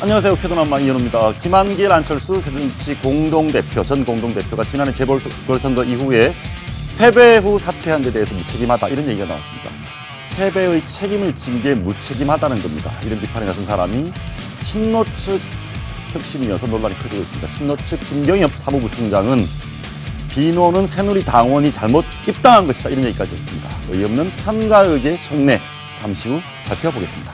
안녕하세요. 쾌도남마 이현우입니다. 김한길, 안철수 새정치 공동대표, 전 공동대표가 지난해 재보궐선거 이후에 패배 후 사퇴한 데 대해서 무책임하다 이런 얘기가 나왔습니다. 패배의 책임을 진 게 무책임하다는 겁니다. 이런 비판에 나선 사람이 친노 측 혁신이어서 논란이 커지고 있습니다. 친노 측 김경엽 사무부총장은 비노는 새누리당원이 잘못 입당한 것이다 이런 얘기까지 했습니다. 어이없는 편가의의 속내 잠시 후 살펴보겠습니다.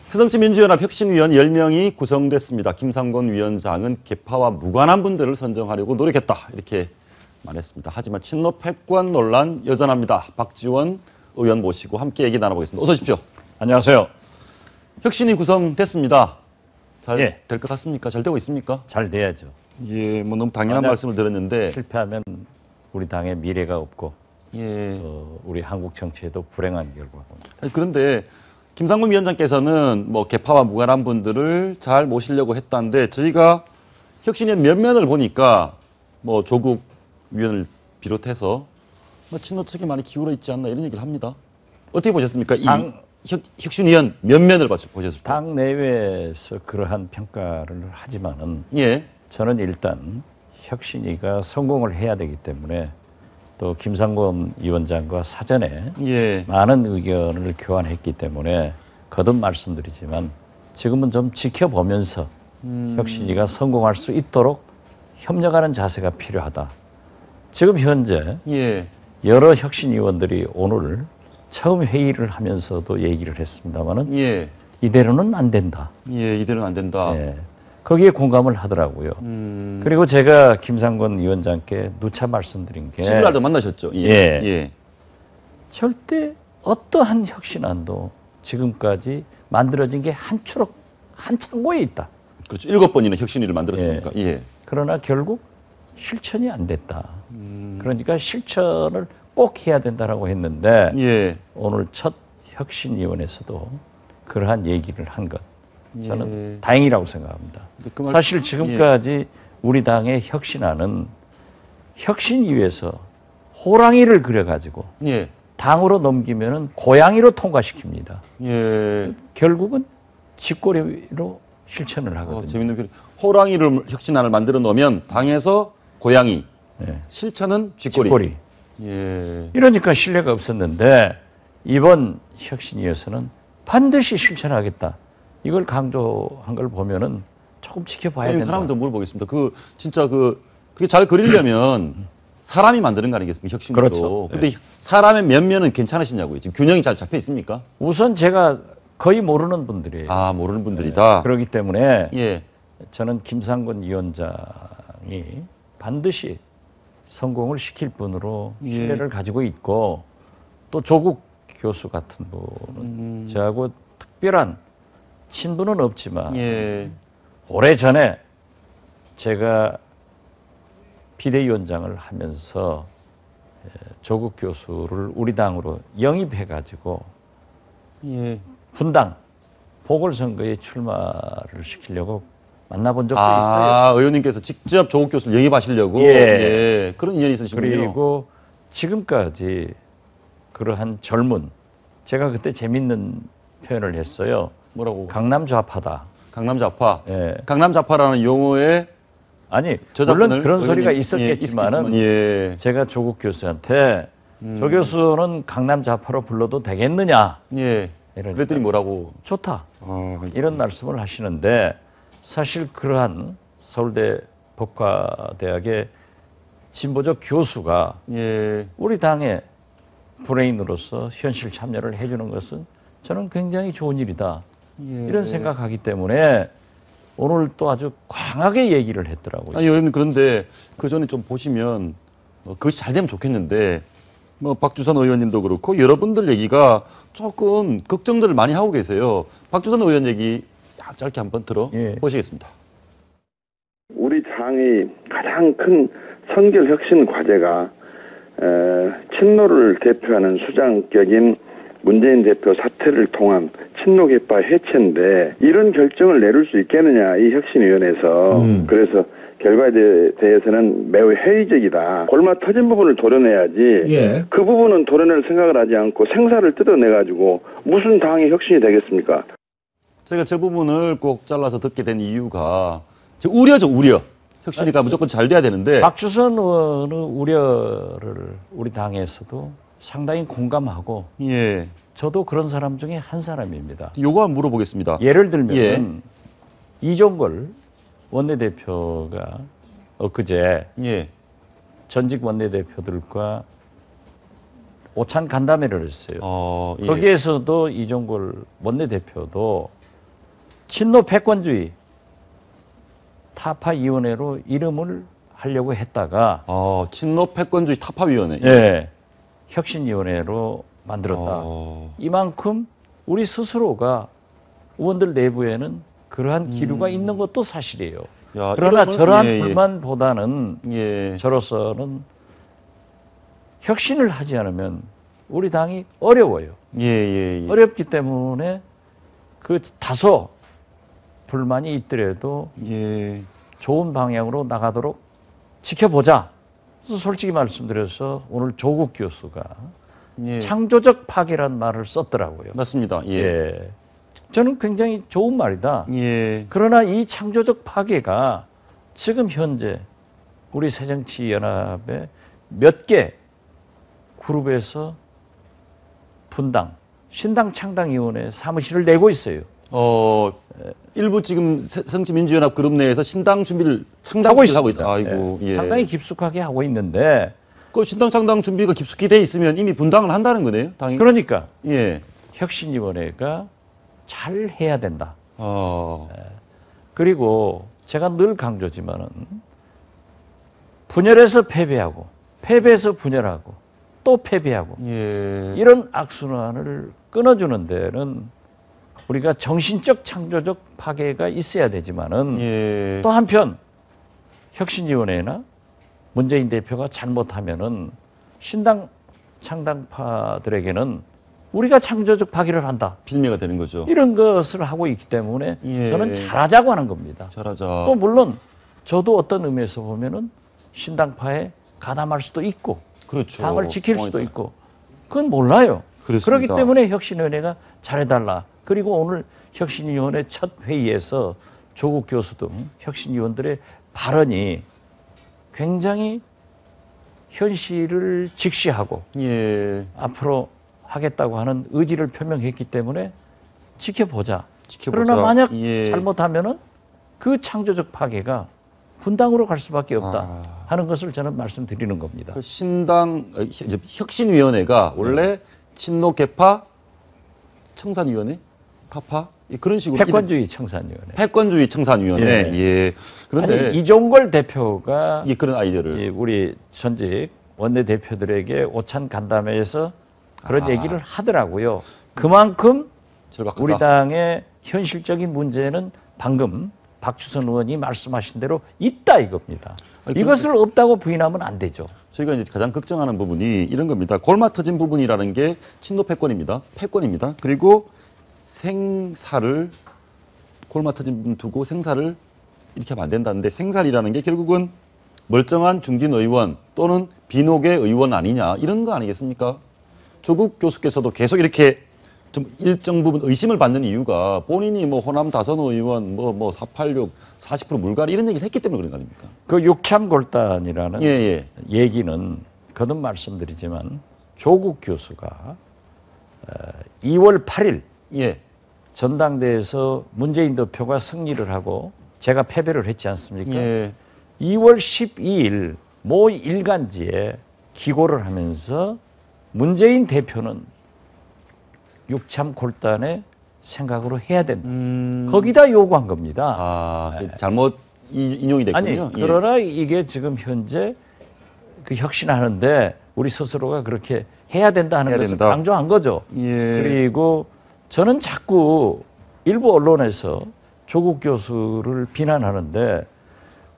새정치민주연합 혁신위원 10명이 구성됐습니다. 김상곤 위원장은 개파와 무관한 분들을 선정하려고 노력했다 이렇게 말했습니다. 하지만 친노 패권 논란 여전합니다. 박지원 의원 모시고 함께 얘기 나눠보겠습니다. 어서 오십시오. 안녕하세요. 혁신이 구성됐습니다. 잘 될 것 예. 같습니까? 잘 되고 있습니까? 잘 돼야죠. 예, 뭐 너무 당연한 말씀을 드렸는데 실패하면 우리 당의 미래가 없고 예. 우리 한국 정치에도 불행한 결과가 옵니다. 그런데 김상곤 위원장께서는 뭐 개파와 무관한 분들을 잘 모시려고 했다는데 저희가 혁신의 면면을 보니까 뭐 조국 위원을 비롯해서 뭐 친노 측이 많이 기울어 있지 않나 이런 얘기를 합니다. 어떻게 보셨습니까? 이 혁신위원 면면을 보셨을 때. 당 내외에서 그러한 평가를 하지만은 예. 저는 일단 혁신위가 성공을 해야 되기 때문에 또 김상곤 위원장과 사전에 예. 많은 의견을 교환했기 때문에 거듭 말씀드리지만 지금은 좀 지켜보면서 혁신위가 성공할 수 있도록 협력하는 자세가 필요하다. 지금 현재 예. 여러 혁신위원들이 오늘 처음 회의를 하면서도 얘기를 했습니다마는 예. 이대로는 안 된다. 예, 이대로는 안 된다. 예. 거기에 공감을 하더라고요. 그리고 제가 김상곤 위원장께 누차 말씀드린 게 11월도 만나셨죠? 예. 예. 예. 절대 어떠한 혁신안도 지금까지 만들어진 게 한 추럭, 한 창고에 있다. 그렇죠. 7번이나 혁신위를 만들었으니까. 예. 그러나 결국 실천이 안 됐다. 그러니까 실천을 꼭 해야 된다라고 했는데 예. 오늘 첫 혁신위원회에서도 그러한 얘기를 한 것. 저는 예. 다행이라고 생각합니다. 사실 지금까지 우리 당의 혁신안은 혁신위에서 호랑이를 그려가지고 예. 당으로 넘기면은 고양이로 통과시킵니다. 예. 결국은 쥐꼬리로 실천을 하거든요. 재밌는 표현. 호랑이를 혁신안을 만들어 놓으면 당에서 고양이, 네. 실천은 쥐꼬리. 쥐꼬리. 예. 이러니까 신뢰가 없었는데 이번 혁신위에서는 반드시 실천하겠다. 이걸 강조한 걸 보면은 조금 지켜봐야 된다. 하나만 더 물어보겠습니다. 그게 잘 그리려면 사람이 만드는 거 아니겠습니까? 혁신도. 그렇죠. 근데 네. 사람의 면면은 괜찮으시냐고요. 지금 균형이 잘 잡혀 있습니까? 우선 제가 거의 모르는 분들이에요. 아, 모르는 분들이다. 그렇기 때문에 예. 저는 김상곤 위원장이 반드시 성공을 시킬 분으로 예. 신뢰를 가지고 있고 또 조국 교수 같은 분은 저하고 특별한 친분은 없지만 예. 오래전에 제가 비대위원장을 하면서 조국 교수를 우리 당으로 영입해가지고 예. 분당 보궐선거에 출마를 시키려고 만나본 적도 아, 있어요. 의원님께서 직접 조국 교수를 영입하시려고? 예. 예. 그런 인연이 있으시군요. 그리고 지금까지 그러한 젊은, 제가 그때 재밌는 표현을 했어요. 뭐라고? 강남 좌파다. 강남 좌파. 예. 강남 좌파라는 용어에 아니, 저작권을 물론 그런 소리가 의원님, 있었겠지만은 예. 제가 조국 교수한테 조 교수는 강남 좌파로 불러도 되겠느냐? 예. 이러니까 그랬더니 뭐라고? 좋다. 아, 이런 말씀을 하시는데 사실 그러한 서울대 법과대학의 진보적 교수가 예. 우리 당의 브레인으로서 현실 참여를 해주는 것은 저는 굉장히 좋은 일이다. 예. 이런 생각하기 때문에 오늘 또 아주 강하게 얘기를 했더라고요. 아니, 의원님, 그런데 그 전에 좀 보시면 그것이 잘 되면 좋겠는데 뭐 박주선 의원님도 그렇고 여러분들 얘기가 조금 걱정들을 많이 하고 계세요. 박주선 의원 얘기 짧게 한번 들어보시겠습니다. 우리 당의 가장 큰 선결 혁신 과제가 친노를 대표하는 수장격인 문재인 대표 사퇴를 통한 친노계파 해체인데 이런 결정을 내릴 수 있겠느냐 이 혁신위원회에서 그래서 결과에 대해서는 매우 회의적이다. 골마 터진 부분을 도려내야지 예. 그 부분은 도려낼 생각을 하지 않고 생사를 뜯어내가지고 무슨 당의 혁신이 되겠습니까? 제가 저 부분을 꼭 잘라서 듣게 된 이유가 우려죠, 우려. 혁신이가 무조건 잘 돼야 되는데 박주선 의원의 우려를 우리 당에서도 상당히 공감하고 예. 저도 그런 사람 중에 한 사람입니다. 요거 한번 물어보겠습니다. 예를 들면 예. 이종걸 원내대표가 엊그제 예. 전직 원내대표들과 오찬 간담회를 했어요. 예. 거기에서도 이종걸 원내대표도 친노 패권주의 타파위원회로 이름을 하려고 했다가 친노 패권주의 타파위원회. 예, 혁신위원회로 만들었다. 어. 이만큼 우리 스스로가 의원들 내부에는 그러한 기류가 있는 것도 사실이에요. 야, 그러나 이러면- 저러한 예, 예. 불만보다는 예. 저로서는 혁신을 하지 않으면 우리 당이 어려워요. 예. 어렵기 때문에 그 다소 불만이 있더라도 예. 좋은 방향으로 나가도록 지켜보자. 그래서 솔직히 말씀드려서 오늘 조국 교수가 예. 창조적 파괴란 말을 썼더라고요. 맞습니다. 예. 예. 저는 굉장히 좋은 말이다. 예. 그러나 이 창조적 파괴가 지금 현재 우리 새정치연합의 몇 개 그룹에서 분당, 신당 창당위원회 사무실을 내고 있어요. 일부 지금 새정치민주연합 그룹 내에서 신당 준비를 창당 하고 준비를 하고 있습니다. 있다. 아이고. 예. 예. 상당히 깊숙하게 하고 있는데 그 신당 창당 준비가 깊숙이 돼 있으면 이미 분당을 한다는 거네요. 당이. 그러니까 예. 혁신위원회가 잘 해야 된다. 어. 그리고 제가 늘 강조지만은 분열해서 패배하고 패배해서 분열하고 또 패배하고 예. 이런 악순환을 끊어주는 데는 우리가 정신적 창조적 파괴가 있어야 되지만은 예. 또 한편 혁신위원회나 문재인 대표가 잘못하면은 신당 창당파들에게는 우리가 창조적 파괴를 한다. 빌미가 되는 거죠. 이런 것을 하고 있기 때문에 예. 저는 잘하자고 하는 겁니다. 잘하자. 또 물론 저도 어떤 의미에서 보면은 신당파에 가담할 수도 있고 그렇죠. 당을 지킬 수도 상황이 있고 그건 몰라요. 그렇습니다. 그렇기 때문에 혁신위원회가 잘해달라. 그리고 오늘 혁신위원회 첫 회의에서 조국 교수 등 혁신위원들의 발언이 굉장히 현실을 직시하고 예. 앞으로 하겠다고 하는 의지를 표명했기 때문에 지켜보자. 지켜보자. 그러나 만약 예. 잘못하면은 그 창조적 파괴가 분당으로 갈 수밖에 없다 하는 것을 저는 말씀드리는 겁니다. 그 신당 혁신위원회가 원래 친노 개파 청산위원회 타파 그런 식으로 패권주의 청산위원회. 패권주의 청산위원회. 예. 예. 그런데 아니, 이종걸 대표가 예, 그런 아이디어를 우리 전직 원내대표들에게 오찬 간담회에서 그런 얘기를 하더라고요. 그만큼 절박하다. 우리 당의 현실적인 문제는 방금 박주선 의원이 말씀하신 대로 있다 이겁니다. 아니, 이것을 없다고 부인하면 안 되죠. 저희가 이제 가장 걱정하는 부분이 이런 겁니다. 골마 터진 부분이라는 게 친노 패권입니다. 패권입니다. 그리고 생사를 골마 터진 부분 두고 생사를 이렇게 하면 안 된다는데 생살이라는 게 결국은 멀쩡한 중진 의원 또는 비노계 의원 아니냐 이런 거 아니겠습니까? 조국 교수께서도 계속 이렇게 좀 일정 부분 의심을 받는 이유가 본인이 뭐 호남 다선 의원 뭐 486, 40% 물갈이 이런 얘기를 했기 때문에 그런 거 아닙니까? 그 육참골단이라는 예. 얘기는 거듭 말씀드리지만 조국 교수가 2월 8일 예. 전당대회에서 문재인 대표가 승리를 하고 제가 패배를 했지 않습니까? 예. 2월 12일 모 일간지에 기고를 하면서 문재인 대표는 육참골단의 생각으로 해야 된다. 거기다 요구한 겁니다. 잘못 인용이 됐군요. 아니, 예. 그러나 이게 지금 현재 그 혁신하는데 우리 스스로가 그렇게 해야 된다 하는 것을 강조한 거죠. 예. 그리고 저는 자꾸 일부 언론에서 조국 교수를 비난하는데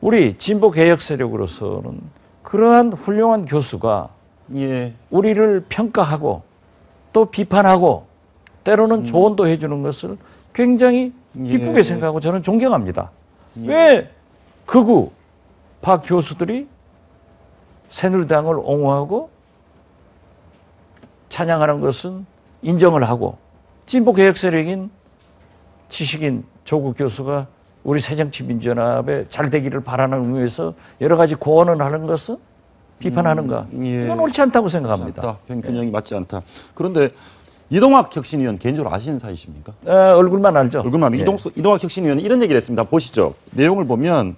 우리 진보 개혁 세력으로서는 그러한 훌륭한 교수가 예. 우리를 평가하고 또 비판하고 때로는 조언도 해주는 것을 굉장히 기쁘게 예. 생각하고 저는 존경합니다. 왜 극우 박 교수들이 새누리당을 옹호하고 찬양하는 것은 인정을 하고 진보 개혁 세력인 지식인 조국 교수가 우리 새정치민주연합에 잘 되기를 바라는 의미에서 여러 가지 고언을 하는 것은 비판하는가? 예. 이건 옳지 않다고 생각합니다. 맞지 않다. 균형이 맞지 않다. 그런데 이동학 혁신위원 개인적으로 아시는 사이십니까? 얼굴만 알죠. 얼굴만. 예. 이동학 혁신위원이 이런 얘기를 했습니다. 보시죠. 내용을 보면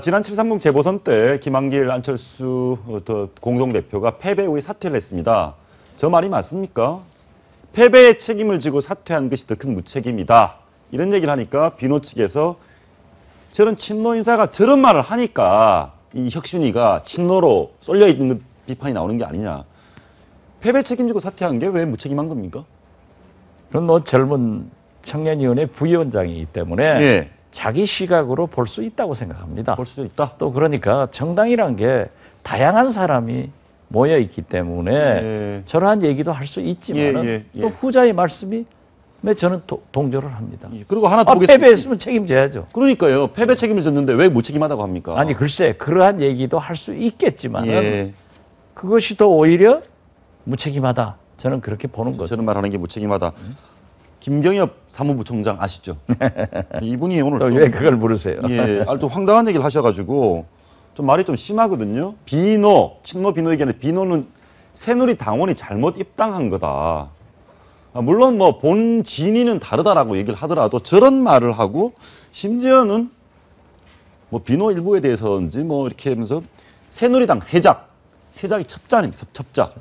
지난 7.30 재보선 때 김한길, 안철수 공동대표가 패배 후에 사퇴를 했습니다. 저 말이 맞습니까? 패배의 책임을 지고 사퇴한 것이 더 큰 무책임이다. 이런 얘기를 하니까 비노 측에서 저런 친노 인사가 저런 말을 하니까 이 혁신위가 친노로 쏠려 있는 비판이 나오는 게 아니냐. 패배 책임지고 사퇴한 게 왜 무책임한 겁니까? 그런 젊은 청년위원회 부위원장이기 때문에 예. 자기 시각으로 볼 수 있다고 생각합니다. 볼 수도 있다. 또 그러니까 정당이란 게 다양한 사람이 모여 있기 때문에 예. 저러한 얘기도 할 수 있지만 예. 또 후자의 말씀이 저는 동조를 합니다. 예. 그리고 하나 더 보겠습니다. 패배했으면 책임져야죠. 그러니까요. 패배 책임을 졌는데 왜 무책임하다고 합니까? 아니 글쎄 그러한 얘기도 할 수 있겠지만 예. 그것이 더 오히려 무책임하다. 저는 그렇게 보는 거죠. 저런 말하는 게 무책임하다. 김경엽 사무부총장 아시죠? 이분이 오늘 또 왜 그걸 물으세요? 예, 또 황당한 얘기를 하셔가지고 좀 말이 좀 심하거든요. 비노, 친노 비노 얘기하는데 비노는 새누리 당원이 잘못 입당한 거다. 물론 뭐 본 진위는 다르다라고 얘기를 하더라도 저런 말을 하고 심지어는 뭐 비노 일부에 대해서인지 뭐 이렇게 하면서 새누리당 세작이 첩자 아닙니까? 첩자.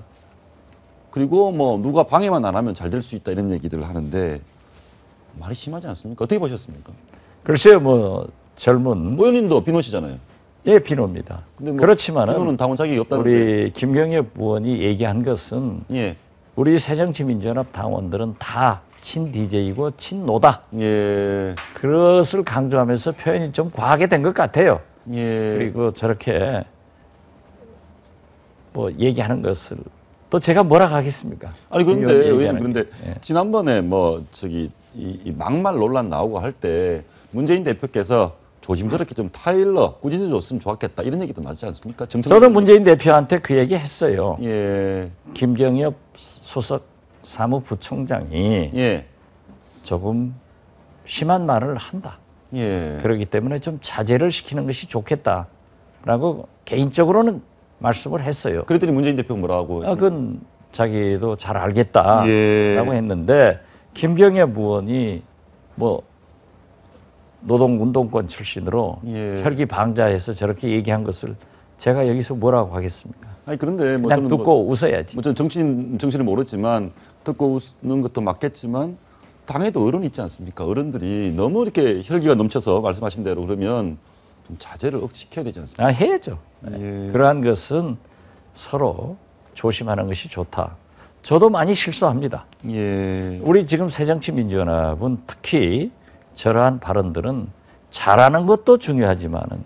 그리고 뭐 누가 방해만 안 하면 잘 될 수 있다 이런 얘기들을 하는데 말이 심하지 않습니까? 어떻게 보셨습니까? 글쎄요, 뭐 젊은 의원님도 비노시잖아요. 예, 비노입니다. 근데 뭐 그렇지만은 비노는 당원 자격이 없다는데. 우리 김경엽 의원이 얘기한 것은 예, 우리 새정치민주연합 당원들은 다 친DJ이고 친노다. 예, 그것을 강조하면서 표현이 좀 과하게 된 것 같아요. 예. 그리고 저렇게 뭐 얘기하는 것을 또 제가 뭐라 하겠습니까? 아니 그런데 의원이 의원님 얘기하는 그런데 게. 예. 지난번에 뭐 저기 이 막말 논란 나오고 할 때 문재인 대표께서 조심스럽게 좀 타일러 꾸짖어 줬으면 좋았겠다 이런 얘기도 나지 않습니까? 저도 문재인 대표한테 그 얘기 했어요. 예, 김경엽 소속 사무부총장이 예, 조금 심한 말을 한다. 예. 그렇기 때문에 좀 자제를 시키는 것이 좋겠다라고 개인적으로는 말씀을 했어요. 그랬더니 문재인 대표가 뭐라고? 그건 자기도 잘 알겠다라고 예. 했는데 김경엽 의원이 뭐 노동운동권 출신으로 예. 혈기 방자해서 저렇게 얘기한 것을 제가 여기서 뭐라고 하겠습니까? 아니 그런데 뭐 그냥 저는 듣고 웃어야지. 뭐 저는 정치를 모르지만 듣고 웃는 것도 맞겠지만 당에도 어른이 있지 않습니까? 어른들이 너무 이렇게 혈기가 넘쳐서 말씀하신 대로 그러면 좀 자제를 억지시켜야 되지 않습니까? 해야죠. 예. 그러한 것은 서로 조심하는 것이 좋다. 저도 많이 실수합니다. 예. 우리 지금 새정치민주연합은 특히 저러한 발언들은 잘하는 것도 중요하지만은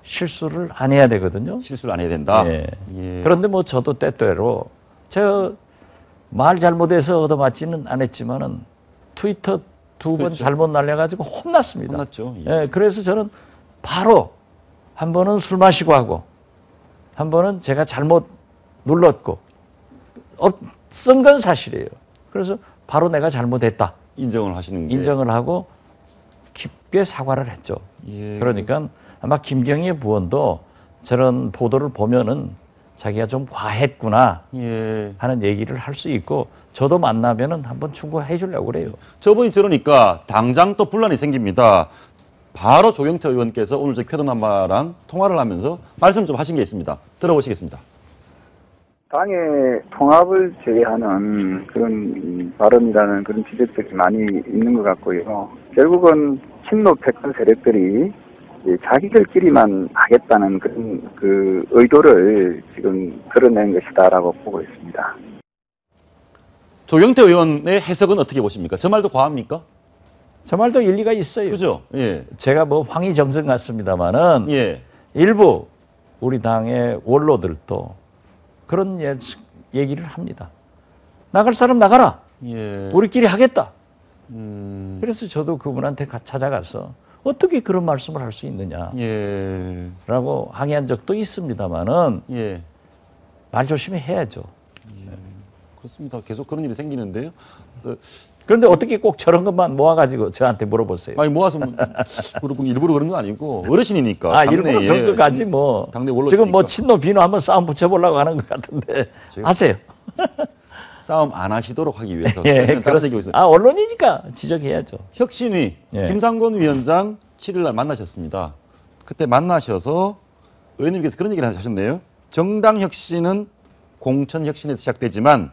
실수를 안 해야 되거든요. 실수를 안 해야 된다. 예. 예. 그런데 뭐 저도 때때로 저 말 잘못해서 얻어맞지는 않았지만은 트위터 2번 그렇죠. 잘못 날려가지고 혼났습니다. 혼났죠. 예. 예, 그래서 저는 바로 한 번은 술 마시고 하고 한 번은 제가 잘못 눌렀고 쓴 건 사실이에요. 그래서 바로 내가 잘못했다 인정을 하시는 게. 인정을 하고 깊게 사과를 했죠. 예. 그러니까 아마 김경희 부원도 저런 보도를 보면은 자기가 좀 과했구나 예. 하는 얘기를 할 수 있고 저도 만나면은 한번 충고해 주려고 그래요. 저분이 저러니까 당장 또 분란이 생깁니다. 바로 조경태 의원께서 오늘 저 쾌도남마랑 통화를 하면서 말씀 좀 하신 게 있습니다. 들어보시겠습니다. 당의 통합을 제외하는 그런 발언이라는 그런 지적들이 많이 있는 것 같고요. 결국은 친노 패권 세력들이 자기들끼리만 하겠다는 그런 그 의도를 지금 드러낸 것이다라고 보고 있습니다. 조경태 의원의 해석은 어떻게 보십니까? 저 말도 과합니까? 저 말도 일리가 있어요. 그죠? 예. 제가 뭐 황희정성 같습니다만은 예. 일부 우리 당의 원로들도 그런 얘기를 합니다. 나갈 사람 나가라. 예. 우리끼리 하겠다. 음. 그래서 저도 그분한테 찾아가서 어떻게 그런 말씀을 할 수 있느냐라고 예. 항의한 적도 있습니다만은 예. 말 조심히 해야죠. 그렇습니다. 계속 그런 일이 생기는데요. 그런데 어떻게 꼭 저런 것만 모아가지고 저한테 물어보세요. 아니 모아서 그렇고 일부러 그런 건 아니고 어르신이니까. 아, 일부러 그런 것까지 뭐 당내 원로 지금 뭐 친노 비노 한번 싸움 붙여보려고 하는 것 같은데 하세요. 싸움 안 하시도록 하기 위해서. 예, 그렇습니다. 아, 언론이니까 지적해야죠. 혁신위 예. 김상곤 위원장 7일 날 만나셨습니다. 그때 만나셔서 의원님께서 그런 얘기를 하셨네요. 정당 혁신은 공천 혁신에서 시작되지만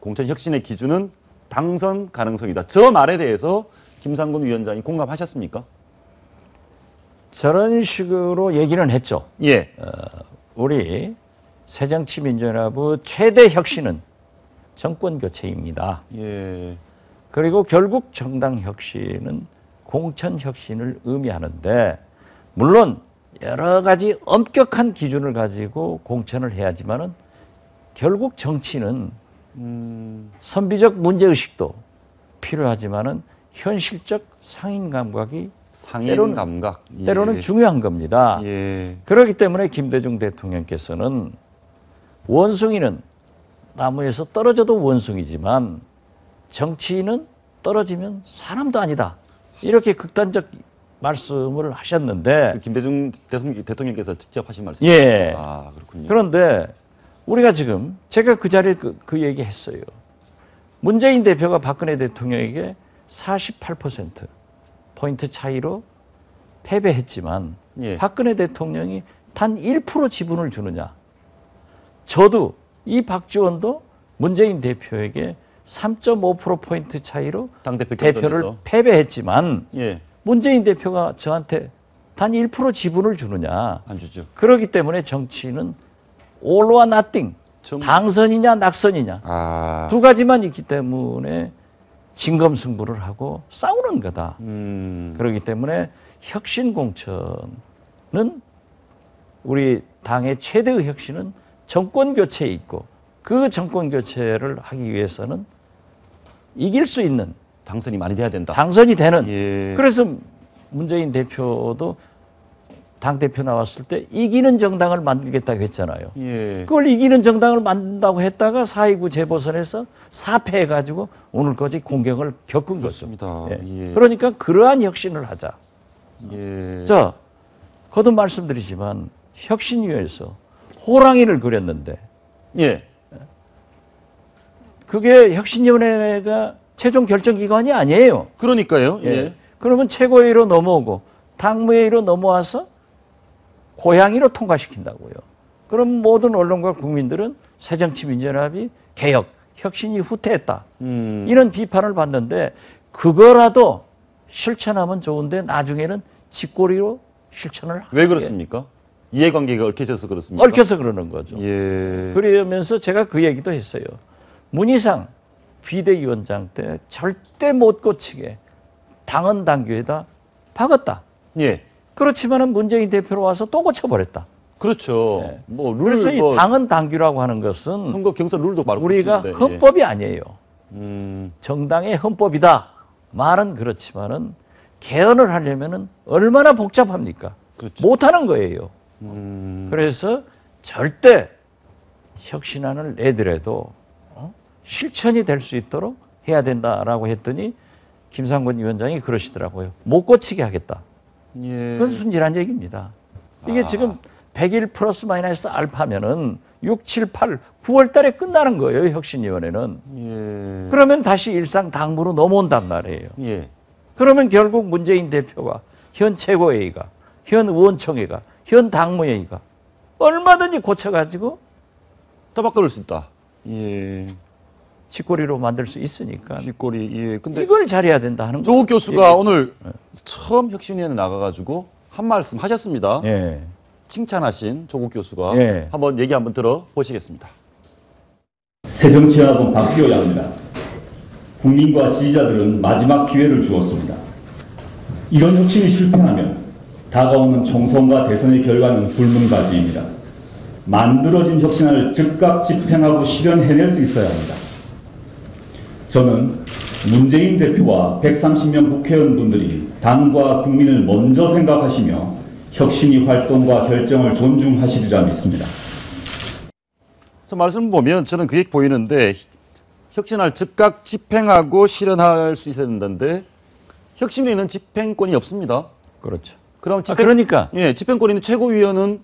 공천 혁신의 기준은 당선 가능성이다. 저 말에 대해서 김상곤 위원장이 공감하셨습니까? 저런 식으로 얘기는 했죠. 예. 우리 새정치민주연합의 최대 혁신은 정권 교체입니다. 예. 그리고 결국 정당 혁신은 공천 혁신을 의미하는데 물론 여러 가지 엄격한 기준을 가지고 공천을 해야지만은 결국 정치는 선비적 문제의식도 필요하지만은 현실적 상인 감각이 상인 감각. 때로는 중요한 겁니다. 예. 그렇기 때문에 김대중 대통령께서는 원숭이는 나무에서 떨어져도 원숭이지만 정치인은 떨어지면 사람도 아니다. 이렇게 극단적 말씀을 하셨는데 김대중 대통령께서 직접 하신 말씀. 예. 아, 그렇군요. 그런데 우리가 지금 제가 그 자리에 그 얘기 했어요. 문재인 대표가 박근혜 대통령에게 48% 포인트 차이로 패배했지만 예. 박근혜 대통령이 단 1% 지분을 주느냐. 저도 이 박지원도 문재인 대표에게 3.5% 포인트 차이로 당대표 대표를 경선에서. 패배했지만 예. 문재인 대표가 저한테 단 1% 지분을 주느냐. 안 주죠. 그렇기 때문에 정치는 all or nothing. 당선이냐 낙선이냐. 아. 두 가지만 있기 때문에 진검승부를 하고 싸우는 거다. 그렇기 때문에 혁신 공천은 우리 당의 최대의 혁신은 정권 교체에 있고 그 정권 교체를 하기 위해서는 이길 수 있는 당선이 많이 돼야 된다. 당선이 되는. 예. 그래서 문재인 대표도 당대표 나왔을 때 이기는 정당을 만들겠다고 했잖아요. 예. 그걸 이기는 정당을 만든다고 했다가 4.29 재보선에서 사패해가지고 오늘까지 공격을 겪은 그렇습니다. 거죠. 예. 그러니까 그러한 혁신을 하자. 예. 자, 거듭 말씀드리지만 혁신위에서 호랑이를 그렸는데 예. 그게 혁신위원회가 최종 결정기관이 아니에요. 그러니까요. 예. 그러면 최고위로 넘어오고 당무회의로 넘어와서 고양이로 통과시킨다고요. 그럼 모든 언론과 국민들은 새정치민주연합이 개혁, 혁신이 후퇴했다. 이런 비판을 받는데 그거라도 실천하면 좋은데 나중에는 쥐꼬리로 실천을 하게. 왜 그렇습니까? 이해관계가 얽혀져서 그렇습니까? 얽혀서 그러는 거죠. 예. 그러면서 제가 그 얘기도 했어요. 문희상 비대위원장 때 절대 못 고치게 당헌 당규에다 박았다. 예. 그렇지만은 문재인 대표로 와서 또 고쳐버렸다. 그렇죠. 네. 뭐 그래서 룰, 이 당헌 당규라고 하는 것은 선거 경선 룰도 바로 우리가 고치는데, 헌법이 아니에요. 예. 정당의 헌법이다. 말은 그렇지만은 개헌을 하려면은 얼마나 복잡합니까? 그렇죠. 못하는 거예요. 그래서 절대 혁신안을 내더라도 실천이 될 수 있도록 해야 된다라고 했더니 김상곤 위원장이 그러시더라고요. 못 고치게 하겠다. 예. 그건 순진한 얘기입니다. 이게 지금 100일 플러스 마이너스 알파면은 6, 7, 8, 9월 달에 끝나는 거예요, 혁신위원회는. 예. 그러면 다시 일상 당무로 넘어온단 말이에요. 예. 그러면 결국 문재인 대표가 현 최고회의가, 현 의원총회가, 현 당무회의가 얼마든지 고쳐가지고 또 바꿀 수 있다. 예. 쥐꼬리로 만들 수 있으니까. 뒷골이, 예. 근데 이걸 잘해야 된다 하는 조국 거죠. 교수가 예. 오늘 처음 혁신위원회 나가가지고 한 말씀 하셨습니다. 예. 칭찬하신 조국 교수가 예. 한번 얘기 한번 들어보시겠습니다. 새정치연합은 바뀌어야 합니다. 국민과 지지자들은 마지막 기회를 주었습니다. 이런 혁신이 실패하면 다가오는 총선과 대선의 결과는 불문가지입니다. 만들어진 혁신을 즉각 집행하고 실현해낼 수 있어야 합니다. 저는 문재인 대표와 130명 국회의원분들이 당과 국민을 먼저 생각하시며 혁신위 활동과 결정을 존중하시리라 믿습니다. 그래서 말씀 보면 저는 그게 보이는데 혁신을 즉각 집행하고 실현할 수 있어야 된다는데 혁신위는 집행권이 없습니다. 그렇죠. 그럼 그러니까. 예, 집행권 있는 최고위원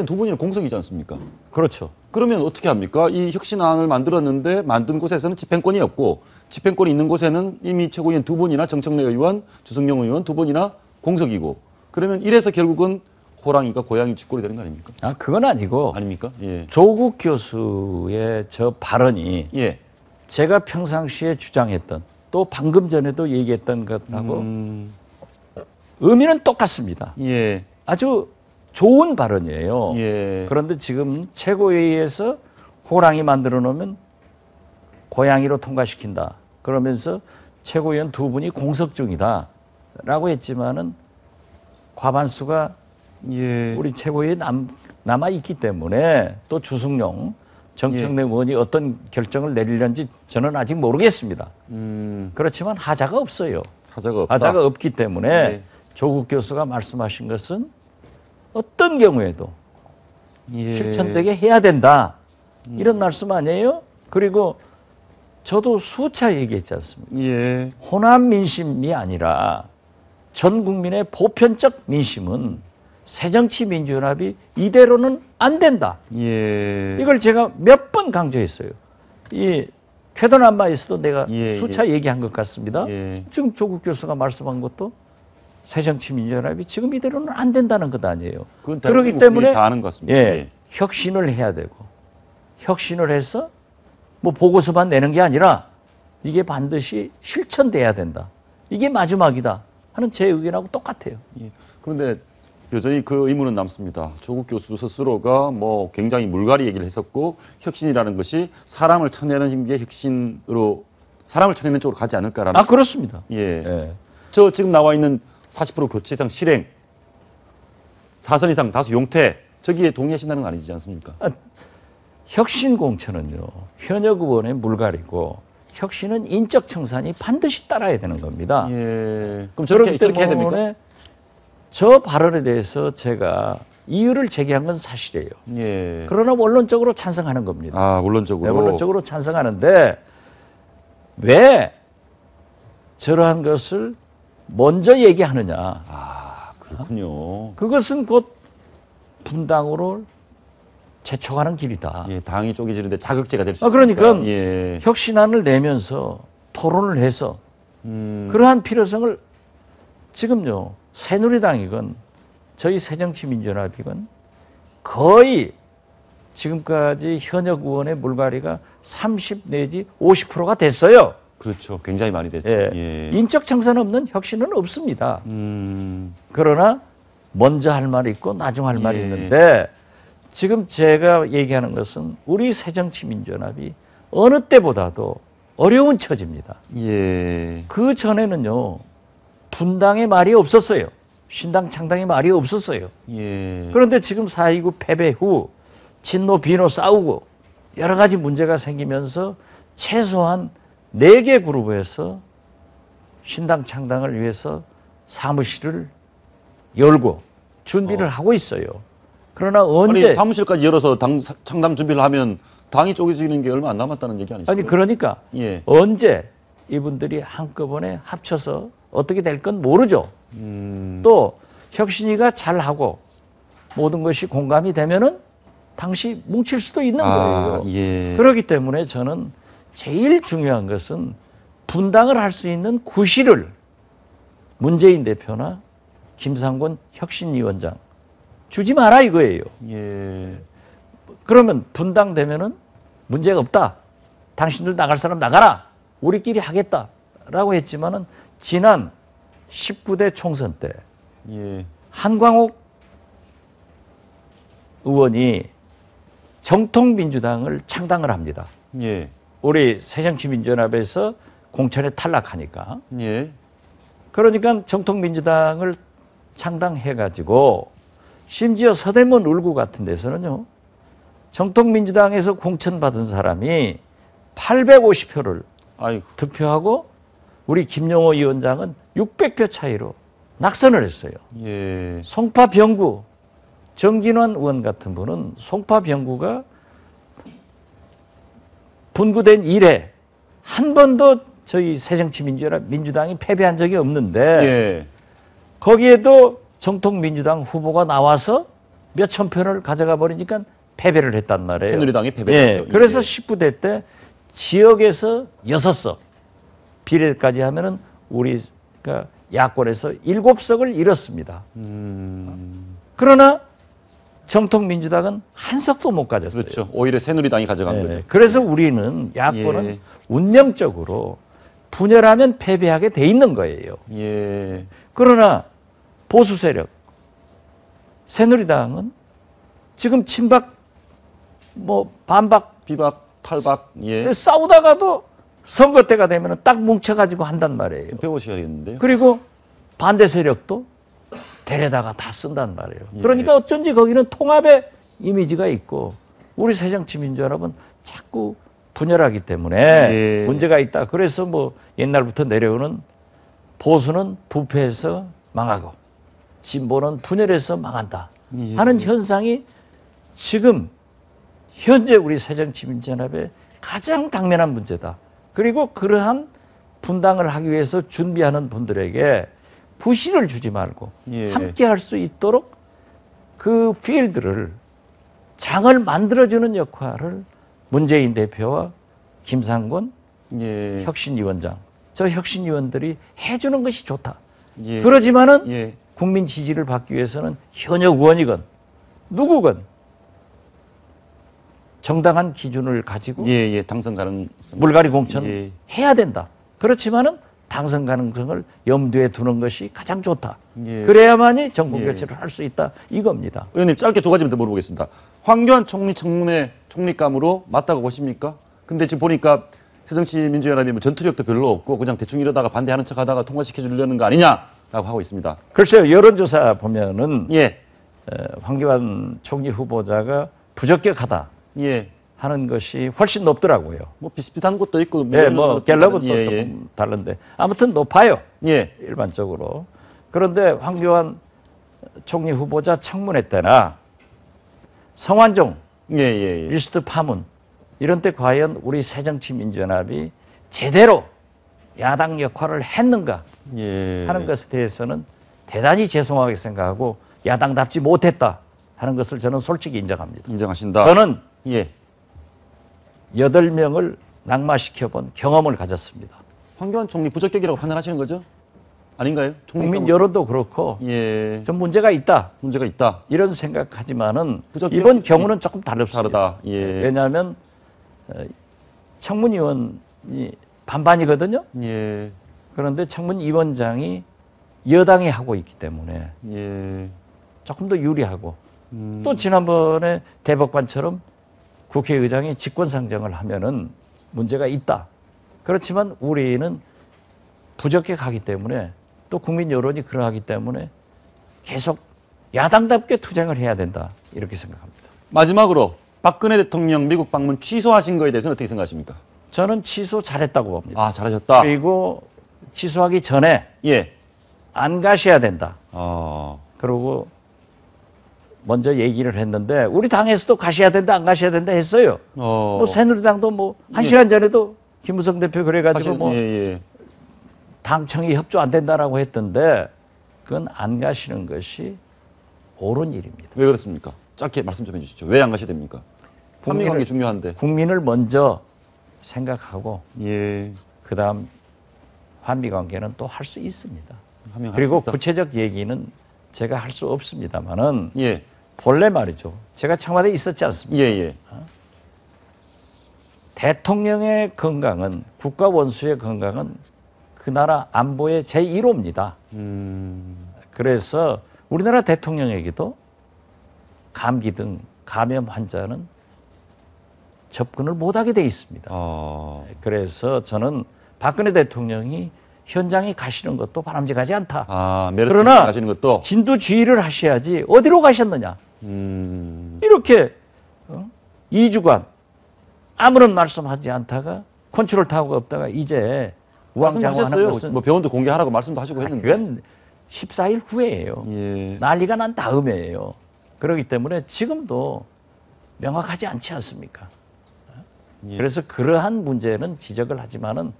두 분이 공석이지 않습니까? 그렇죠. 그러면 어떻게 합니까? 이 혁신안을 만들었는데 만든 곳에서는 집행권이 없고 집행권이 있는 곳에는 이미 최고위원 두 분이나 정청래 의원, 주승용 의원 두 분이나 공석이고 그러면 이래서 결국은 호랑이가 고양이 쥐꼬리 되는 거 아닙니까? 아, 그건 아니고. 아닙니까? 예. 조국 교수의 저 발언이 예. 제가 평상시에 주장했던 또 방금 전에도 얘기했던 것하고 의미는 똑같습니다. 예. 아주 좋은 발언이에요. 예. 그런데 지금 최고회의에서 호랑이 만들어 놓으면 고양이로 통과시킨다. 그러면서 최고위원 두 분이 공석 중이다. 라고 했지만은 과반수가 예. 우리 최고위에 남아 있기 때문에 또 주승용, 정청래 의원이 어떤 결정을 내리려는지 저는 아직 모르겠습니다. 그렇지만 하자가 없어요. 하자가 없다. 하자가 없기 때문에 예. 조국 교수가 말씀하신 것은 어떤 경우에도 예. 실천되게 해야 된다. 이런 말씀 아니에요? 그리고 저도 수차 얘기했지 않습니까? 예. 호남 민심이 아니라 전 국민의 보편적 민심은 새정치민주연합이 이대로는 안 된다. 예. 이걸 제가 몇 번 강조했어요. 이 쾌도남마에서도 내가 예, 수차 얘기한 것 같습니다. 예. 지금 조국 교수가 말씀한 것도 새정치민주연합이 지금 이대로는 안 된다는 것 아니에요. 그렇기 때문에 다 아는 것 같습니다. 예, 혁신을 해야 되고 혁신을 해서 뭐 보고서만 내는 게 아니라 이게 반드시 실천돼야 된다. 이게 마지막이다 하는 제 의견하고 똑같아요. 예. 그런데 여전히 그 의문은 남습니다. 조국 교수 스스로가 뭐 굉장히 물갈이 얘기를 했었고 혁신이라는 것이 사람을 쳐내는 게 혁신으로 사람을 쳐내는 쪽으로 가지 않을까라는. 아, 그렇습니다. 예. 예. 저 지금 나와 있는 40% 교체 이상 실행, 4선 이상 다수 용퇴, 저기에 동의하신다는 거 아니지 않습니까? 혁신 공천은요, 현역 의원의 물갈이고, 혁신은 인적 청산이 반드시 따라야 되는 겁니다. 예. 그럼 그렇기 저렇게 해야 됩니까? 때문에 저 발언에 대해서 제가 이유를 제기한 건 사실이에요. 예. 그러나 원론적으로 찬성하는 겁니다. 아, 원론적으로. 네, 원론적으로 찬성하는데, 왜 저러한 것을 먼저 얘기하느냐. 아, 그렇군요. 그것은 곧 분당으로 재촉하는 길이다. 예, 당이 쪼개지는데 자극제가 될 수 그러니까 있으니까. 예. 혁신안을 내면서 토론을 해서 그러한 필요성을 지금요, 새누리당이건 저희 새정치민주연합이건 거의 지금까지 현역 의원의 물갈이가 30 내지 50%가 됐어요. 그렇죠. 굉장히 많이 됐죠. 예. 예. 인적 청산 없는 혁신은 없습니다. 음. 그러나 먼저 할 말이 있고 나중 할 말이 예. 있는데 지금 제가 얘기하는 것은 우리 새정치민주연합이 어느 때보다도 어려운 처지입니다. 예. 그 전에는요, 분당의 말이 없었어요. 신당 창당의 말이 없었어요. 예. 그런데 지금 4.29 패배 후 친노 비노 싸우고 여러 가지 문제가 생기면서 최소한 4개 그룹에서 신당 창당을 위해서 사무실을 열고 준비를 하고 있어요. 그러나 언제 아니, 사무실까지 열어서 창당 준비를 하면 당이 쪼개지는 게 얼마 안 남았다는 얘기 아니죠? 아니 그러니까 예. 언제 이분들이 한꺼번에 합쳐서 어떻게 될 건 모르죠. 또 혁신위가 잘하고 모든 것이 공감이 되면은 당시 뭉칠 수도 있는 거예요. 예. 그렇기 때문에 저는 제일 중요한 것은 분당을 할 수 있는 구실을 문재인 대표나 김상곤 혁신위원장 주지 마라 이거예요. 예. 그러면 분당되면은 문제가 없다. 당신들 나갈 사람 나가라. 우리끼리 하겠다라고 했지만은 지난 19대 총선 때 예. 한광옥 의원이 정통민주당을 창당을 합니다. 예. 우리 새정치민주연합에서 공천에 탈락하니까. 예. 그러니까 정통민주당을 창당해가지고 심지어 서대문 울구 같은 데서는요. 정통민주당에서 공천받은 사람이 850표를 아이고. 득표하고 우리 김용호 위원장은 600표 차이로 낙선을 했어요. 예. 송파병구 정진원 의원 같은 분은 송파병구가 분구된 이래 한 번도 저희 새정치민주연합 민주당이 패배한 적이 없는데 예. 거기에도 정통민주당 후보가 나와서 몇천 표를 가져가 버리니까 패배를 했단 말이에요. 새누리당이 패배했죠. 예, 그래서 예. 19대 때 지역에서 6석, 비례까지 하면은 우리가 야권에서 7석을 잃었습니다. 그러나 정통민주당은 한 석도 못 가졌어요. 그렇죠. 오히려 새누리당이 가져간 예, 거죠. 그래서 우리는 야권은 예. 운명적으로 분열하면 패배하게 돼 있는 거예요. 예. 그러나 보수 세력 새누리당은 지금 친박 뭐 반박 비박, 탈박, 예. 싸우다가도 선거 때가 되면 딱 뭉쳐가지고 한단 말이에요. 배우셔야겠는데요. 그리고 반대 세력도 데려다가 다 쓴단 말이에요. 예. 그러니까 어쩐지 거기는 통합의 이미지가 있고 우리 새정치민주연합은 자꾸 분열하기 때문에 예. 문제가 있다. 그래서 뭐 옛날부터 내려오는 보수는 부패해서 망하고 진보는 분열해서 망한다 예. 하는 현상이 지금 현재 우리 새정치민주연합의 가장 당면한 문제다. 그리고 그러한 분당을 하기 위해서 준비하는 분들에게 부실을 주지 말고 예. 함께 할 수 있도록 그 필드를 장을 만들어주는 역할을 문재인 대표와 김상곤 예. 혁신위원장, 저 혁신위원들이 해주는 것이 좋다. 예. 그러지만은 예. 국민 지지를 받기 위해서는 현역 의원이건 누구건 정당한 기준을 가지고 예, 예. 당선 가능성. 물갈이 공천 예. 해야 된다. 그렇지만은 당선 가능성을 염두에 두는 것이 가장 좋다. 예. 그래야만이 정권 예. 교체를 할 수 있다. 이겁니다. 의원님 짧게 두 가지만 더 물어보겠습니다. 황교안 총리 청문회 총리감으로 맞다고 보십니까? 근데 지금 보니까 새정치민주연합이 뭐 전투력도 별로 없고 그냥 대충 이러다가 반대하는 척하다가 통과시켜 주려는 거 아니냐라고 하고 있습니다. 글쎄요. 여론조사 보면은 예, 황교안 총리 후보자가 부적격하다 예. 하는 것이 훨씬 높더라고요. 뭐 비슷비슷한 것도 있고. 네, 뭐 갤럽은 또 예, 조금 다른데 아무튼 높아요. 예. 일반적으로. 그런데 황교안 총리 후보자 청문회 때나 성완종 예, 예, 예. 리스트 파문 이런 때 과연 우리 새정치민주연합이 제대로 야당 역할을 했는가 예. 하는 것에 대해서는 대단히 죄송하게 생각하고 야당답지 못했다 하는 것을 저는 솔직히 인정합니다. 인정하신다. 저는 예. 8명을 낙마시켜본 경험을 가졌습니다. 황교안 총리 부적격이라고 판단하시는 거죠? 아닌가요? 국민 여론도 그렇고 예. 좀 문제가 있다. 문제가 있다. 이런 생각하지만은 부적격- 이번 경우는 조금 다릅니다. 다르다. 예. 왜냐하면 청문위원이 반반이거든요. 예. 그런데 청문위원장이 여당이 하고 있기 때문에 예. 조금 더 유리하고 또 지난번에 대법관처럼 국회의장이 직권상정을 하면은 문제가 있다. 그렇지만 우리는 부적격하기 때문에 또 국민 여론이 그러하기 때문에 계속 야당답게 투쟁을 해야 된다. 이렇게 생각합니다. 마지막으로 박근혜 대통령 미국 방문 취소하신 거에 대해서는 어떻게 생각하십니까? 저는 취소 잘했다고 봅니다. 아, 잘하셨다. 그리고 취소하기 전에 예. 안 가셔야 된다. 어. 그리고 먼저 얘기를 했는데 우리 당에서도 가셔야 된다, 안 가셔야 된다 했어요. 뭐 새누리당도 뭐 한 예. 시간 전에도 김무성 대표 그래가지고 뭐 예, 예. 당청이 협조 안 된다라고 했던데 그건 안 가시는 것이 옳은 일입니다. 왜 그렇습니까? 짧게 말씀 좀 해주시죠. 왜 안 가셔야 됩니까? 한미 관계 중요한데. 국민을 먼저 생각하고 예. 그다음 한미 관계는 또 할 수 있습니다. 한명 그리고 합시다. 구체적 얘기는 제가 할 수 없습니다만은 예. 본래 말이죠. 제가 청와대에 있었지 않습니까? 예, 예. 대통령의 건강은 국가 원수의 건강은 그 나라 안보의 제1호입니다. 그래서 우리나라 대통령에게도 감기 등 감염 환자는 접근을 못하게 돼 있습니다. 그래서 저는 박근혜 대통령이 현장에 가시는 것도 바람직하지 않다. 그러나 가시는 것도 진두지휘를 하셔야지 어디로 가셨느냐. 이렇게 2주간 아무런 말씀하지 않다가 컨트롤 타워가 없다가 이제 우왕좌왕하는 말씀하셨어요. 것은 뭐 병원도 공개하라고 말씀도 하시고 했는데. 그건 14일 후에예요. 예. 난리가 난 다음에예요. 그렇기 때문에 지금도 명확하지 않지 않습니까? 예. 그래서 그러한 문제는 지적을 하지만은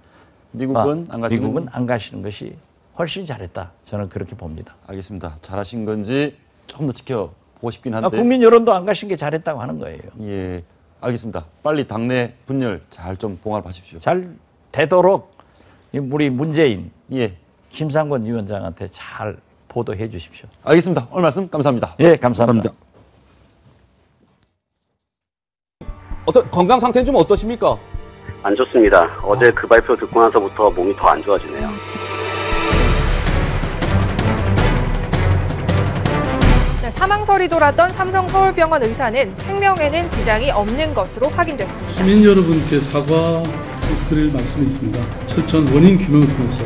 미국은 안 가시는 미국은 안 가시는 것이 훨씬 잘했다. 저는 그렇게 봅니다. 알겠습니다. 잘하신 건지 조금 더 지켜보고 싶긴 한데. 국민 여론도 안 가신 게 잘했다고 하는 거예요. 예. 알겠습니다. 빨리 당내 분열 잘 좀 봉합하십시오. 잘 되도록 우리 문재인, 예. 김상권 위원장한테 잘 보도해 주십시오. 알겠습니다. 오늘 말씀 감사합니다. 예, 감사합니다. 건강 상태는 좀 어떠십니까? 안 좋습니다. 어제 그 발표 듣고 나서부터 몸이 더 안 좋아지네요. 네, 사망설이 돌았던 삼성서울병원 의사는 생명에는 지장이 없는 것으로 확인됐습니다. 시민 여러분께 사과 드릴 말씀이 있습니다. 철저한 원인 규명을 통해서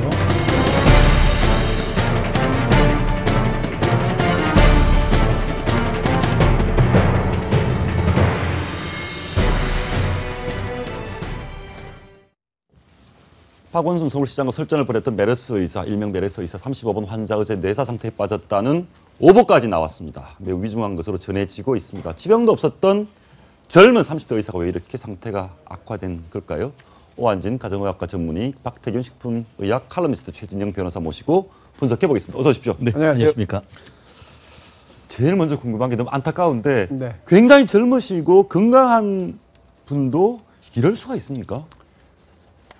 박원순 서울시장과 설전을 벌였던 메르스 의사, 일명 메르스 의사 35번 환자 의사의 뇌사 상태에 빠졌다는 오보까지 나왔습니다. 매우 위중한 것으로 전해지고 있습니다. 지병도 없었던 젊은 30대 의사가 왜 이렇게 상태가 악화된 걸까요? 오한진 가정의학과 전문의, 박태균 식품의학 칼럼니스트, 최진영 변호사 모시고 분석해 보겠습니다. 어서 오십시오. 네, 안녕하십니까. 제일 먼저 궁금한 게 너무 안타까운데 네. 굉장히 젊으시고 건강한 분도 이럴 수가 있습니까?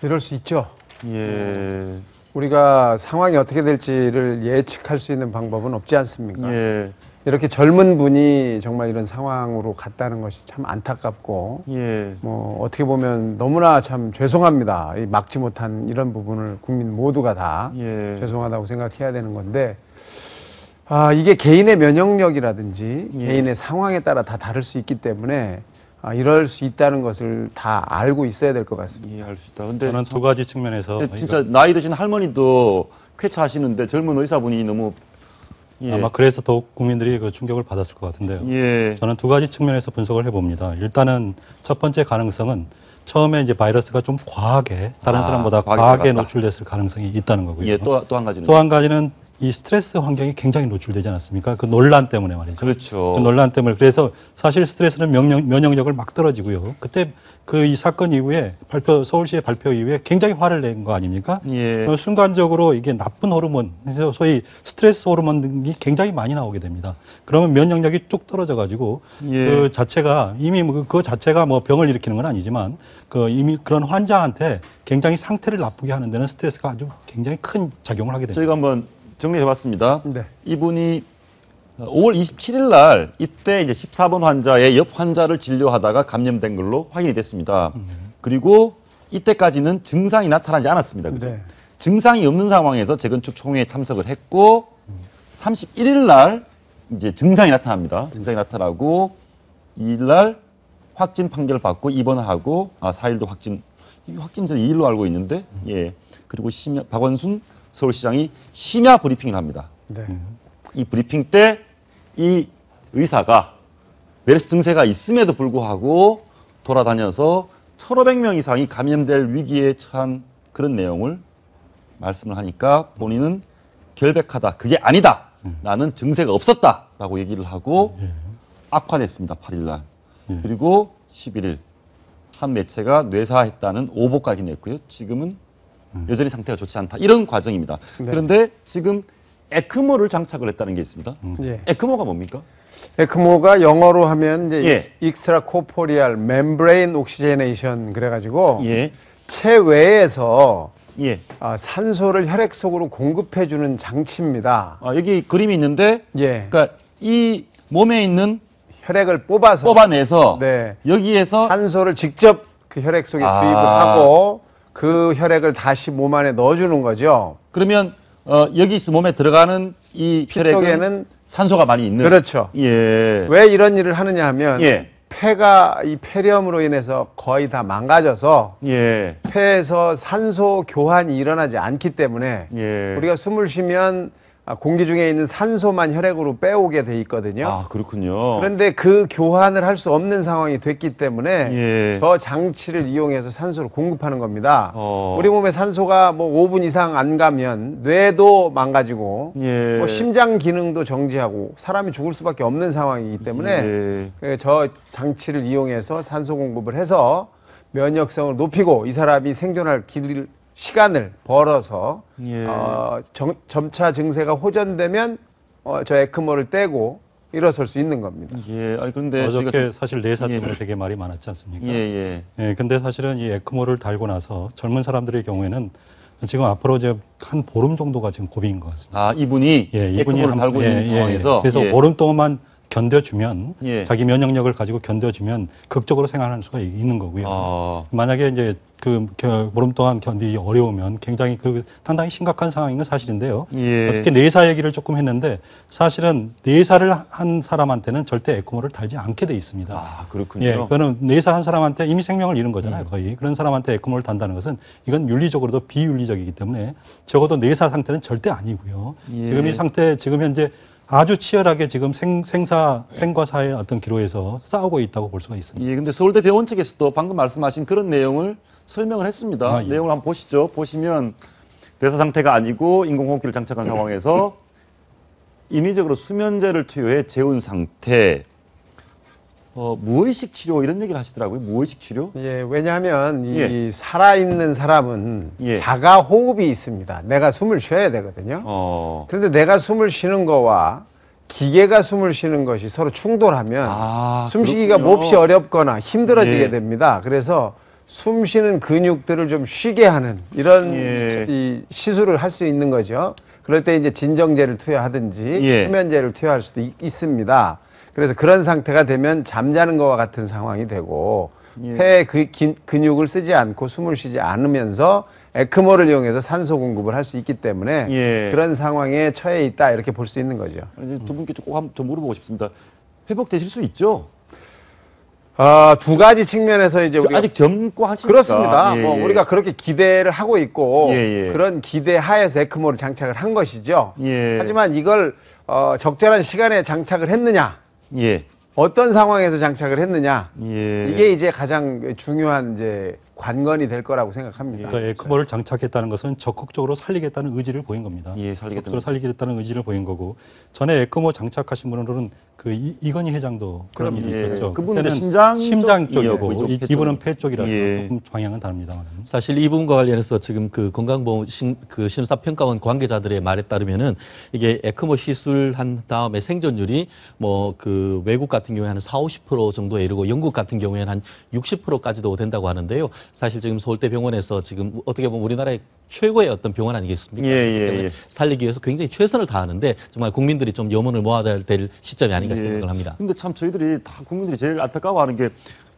이럴 수 있죠. 예. 우리가 상황이 어떻게 될지를 예측할 수 있는 방법은 없지 않습니까? 예. 이렇게 젊은 분이 정말 이런 상황으로 갔다는 것이 참 안타깝고, 예. 뭐 어떻게 보면 너무나 참 죄송합니다. 이 막지 못한 이런 부분을 국민 모두가 다 예. 죄송하다고 생각해야 되는 건데, 이게 개인의 면역력이라든지 개인의 상황에 따라 다 다를 수 있기 때문에 이럴 수 있다는 것을 다 알고 있어야 될 것 같습니다. 이해할 수 있다. 근데 저는 두 가지 측면에서 진짜 나이 드신 할머니도 쾌차하시는데 젊은 의사분이 너무 아마 그래서 더욱 국민들이 그 충격을 받았을 것 같은데요. 예. 저는 두 가지 측면에서 분석을 해봅니다. 일단은 첫 번째 가능성은 처음에 이제 바이러스가 좀 과하게 다른 사람보다 과하게 노출됐을 가능성이 있다는 거고요. 예, 또 한 가지는. 또 한 가지는 이 스트레스 환경이 굉장히 노출되지 않았습니까? 그 논란 때문에 말이죠. 그렇죠. 그 논란 때문에. 그래서 사실 스트레스는 면역력을 막 떨어지고요. 그때 그 이 사건 이후에 서울시의 발표 이후에 굉장히 화를 낸 거 아닙니까? 예. 순간적으로 이게 나쁜 호르몬, 그래서 소위 스트레스 호르몬이 굉장히 많이 나오게 됩니다. 그러면 면역력이 뚝 떨어져가지고 예. 그 자체가 이미 그 자체가 뭐 병을 일으키는 건 아니지만 그 이미 그런 환자한테 굉장히 상태를 나쁘게 하는 데는 스트레스가 아주 굉장히 큰 작용을 하게 됩니다. 저희가 한번 정리해봤습니다. 네. 이분이 5월 27일 날 이때 이제 14번 환자의 옆 환자를 진료하다가 감염된 걸로 확인이 됐습니다. 그리고 이때까지는 증상이 나타나지 않았습니다. 그죠? 네. 증상이 없는 상황에서 재건축 총회에 참석을 했고 31일 날 이제 증상이 나타납니다. 증상이 나타나고 2일 날 확진 판결 받고 입원하고 4일도 확진자 2일로 알고 있는데 예. 그리고 박원순 서울시장이 심야 브리핑을 합니다. 네. 이 브리핑 때 이 의사가 메르스 증세가 있음에도 불구하고 돌아다녀서 1,500명 이상이 감염될 위기에 처한 그런 내용을 말씀을 하니까 본인은 결백하다. 그게 아니다. 나는 증세가 없었다라고 얘기를 하고 악화됐습니다. 8일 날. 그리고 11일 한 매체가 뇌사했다는 오보까지 냈고요. 지금은 여전히 상태가 좋지 않다. 이런 과정입니다. 네. 그런데 지금 에크모를 장착을 했다는 게 있습니다. 예. 에크모가 뭡니까? 에크모가 영어로 하면 이제 예. 익스트라 코포리알 멤브레인 옥시제네이션 그래가지고 예. 체외에서 예. 산소를 혈액 속으로 공급해주는 장치입니다. 여기 그림이 있는데, 예. 그러니까 이 몸에 있는 혈액을 뽑아내서 네. 여기에서 산소를 직접 그 혈액 속에 투입을 하고 그 혈액을 다시 몸 안에 넣어주는 거죠. 그러면 여기 몸에 들어가는 이 피 혈액은 속에는 산소가 많이 있는. 그렇죠. 예. 왜 이런 일을 하느냐 하면 예. 폐가 이 폐렴으로 인해서 거의 다 망가져서 폐에서 산소 교환이 일어나지 않기 때문에 우리가 숨을 쉬면 공기 중에 있는 산소만 혈액으로 빼오게 돼 있거든요. 아, 그렇군요. 그런데 그 교환을 할 수 없는 상황이 됐기 때문에 예. 저 장치를 이용해서 산소를 공급하는 겁니다. 우리 몸에 산소가 뭐 5분 이상 안 가면 뇌도 망가지고 예. 뭐 심장 기능도 정지하고 사람이 죽을 수밖에 없는 상황이기 때문에 저 장치를 이용해서 산소 공급을 해서 면역성을 높이고 이 사람이 생존할 시간을 벌어서 점차 증세가 호전되면 저 에크모를 떼고 일어설 수 있는 겁니다. 예, 아니 그런데 어저께 사실 내사 때문에 되게 말이 많았지 않습니까? 예, 근데 사실은 이 에크모를 달고 나서 젊은 사람들의 경우에는 지금 앞으로 이제 한 보름 정도가 지금 고비인 것 같습니다. 아, 이분이 에크모를 달고 있는 상황에서 그래서 보름 동안만 견뎌주면 자기 면역력을 가지고 견뎌주면 극적으로 생활할 수가 있는 거고요. 만약에 이제 그 보름 동안 견디기 어려우면 굉장히 상당히 심각한 상황인 건 사실인데요. 어떻게 내사 얘기를 조금 했는데 사실은 내사를 한 사람한테는 절대 에크모를 달지 않게 돼 있습니다. 아, 그렇군요. 예, 그거는 내사한 사람한테 이미 생명을 잃은 거잖아요, 거의. 그런 사람한테 에크모를 단다는 것은 이건 윤리적으로도 비윤리적이기 때문에 적어도 내사 상태는 절대 아니고요. 지금 이 상태, 지금 현재 아주 치열하게 지금 생과 사의 어떤 기로에서 싸우고 있다고 볼 수가 있습니다. 예, 근데 서울대 병원 측에서도 방금 말씀하신 그런 내용을 설명을 했습니다. 내용을 한번 보시죠. 보시면 내사 상태가 아니고 인공호흡기를 장착한 상황에서 인위적으로 수면제를 투여해 재운 상태, 무의식 치료 이런 얘기를 하시더라고요. 무의식 치료? 예, 왜냐하면 이 살아있는 사람은 자가 호흡이 있습니다. 내가 숨을 쉬어야 되거든요. 그런데 내가 숨을 쉬는 거와 기계가 숨을 쉬는 것이 서로 충돌하면 숨쉬기가 몹시 어렵거나 힘들어지게 됩니다. 그래서 숨 쉬는 근육들을 좀 쉬게 하는 이런 이 시술을 할 수 있는 거죠. 그럴 때 이제 진정제를 투여하든지 수면제를 투여할 수도 있습니다. 그래서 그런 상태가 되면 잠자는 것과 같은 상황이 되고 폐에 근육을 쓰지 않고 숨을 쉬지 않으면서 에크모를 이용해서 산소 공급을 할 수 있기 때문에 그런 상황에 처해 있다 이렇게 볼 수 있는 거죠. 이제 두 분께 꼭 한번 더 물어보고 싶습니다. 회복되실 수 있죠? 두 가지 측면에서 이제 우리가 아직 젊고 하시니까 그렇습니다. 뭐 우리가 그렇게 기대를 하고 있고 그런 기대 하에서 에크모를 장착을 한 것이죠. 하지만 이걸 적절한 시간에 장착을 했느냐? 어떤 상황에서 장착을 했느냐? 이게 이제 가장 중요한 이제 관건이 될 거라고 생각합니다. 그러니까 에크모를 장착했다는 것은 적극적으로 살리겠다는 의지를 보인 겁니다. 적극적으로 살리겠다는 의지를 보인 거고 전에 에크모 장착하신 분으로는 그 이건희 회장도 그런 일이 있었죠. 그분은 심장 쪽이고 이분은 폐 쪽이라서 조금 방향은 다릅니다만. 사실 이 부분과 관련해서 지금 그 건강보험 심사평가원 관계자들의 말에 따르면은 이게 에크모 시술한 다음에 생존율이 뭐 그 외국 같은 경우에 한 40-50% 정도에 이르고 영국 같은 경우에는 한 60%까지도 된다고 하는데요. 사실 지금 서울대병원에서 지금 어떻게 보면 우리나라의 최고의 어떤 병원 아니겠습니까? 살리기 위해서 굉장히 최선을 다하는데 정말 국민들이 좀 염원을 모아야 될 시점이 아닌가 생각을 합니다. 근데 참 저희들이 다 국민들이 제일 안타까워하는 게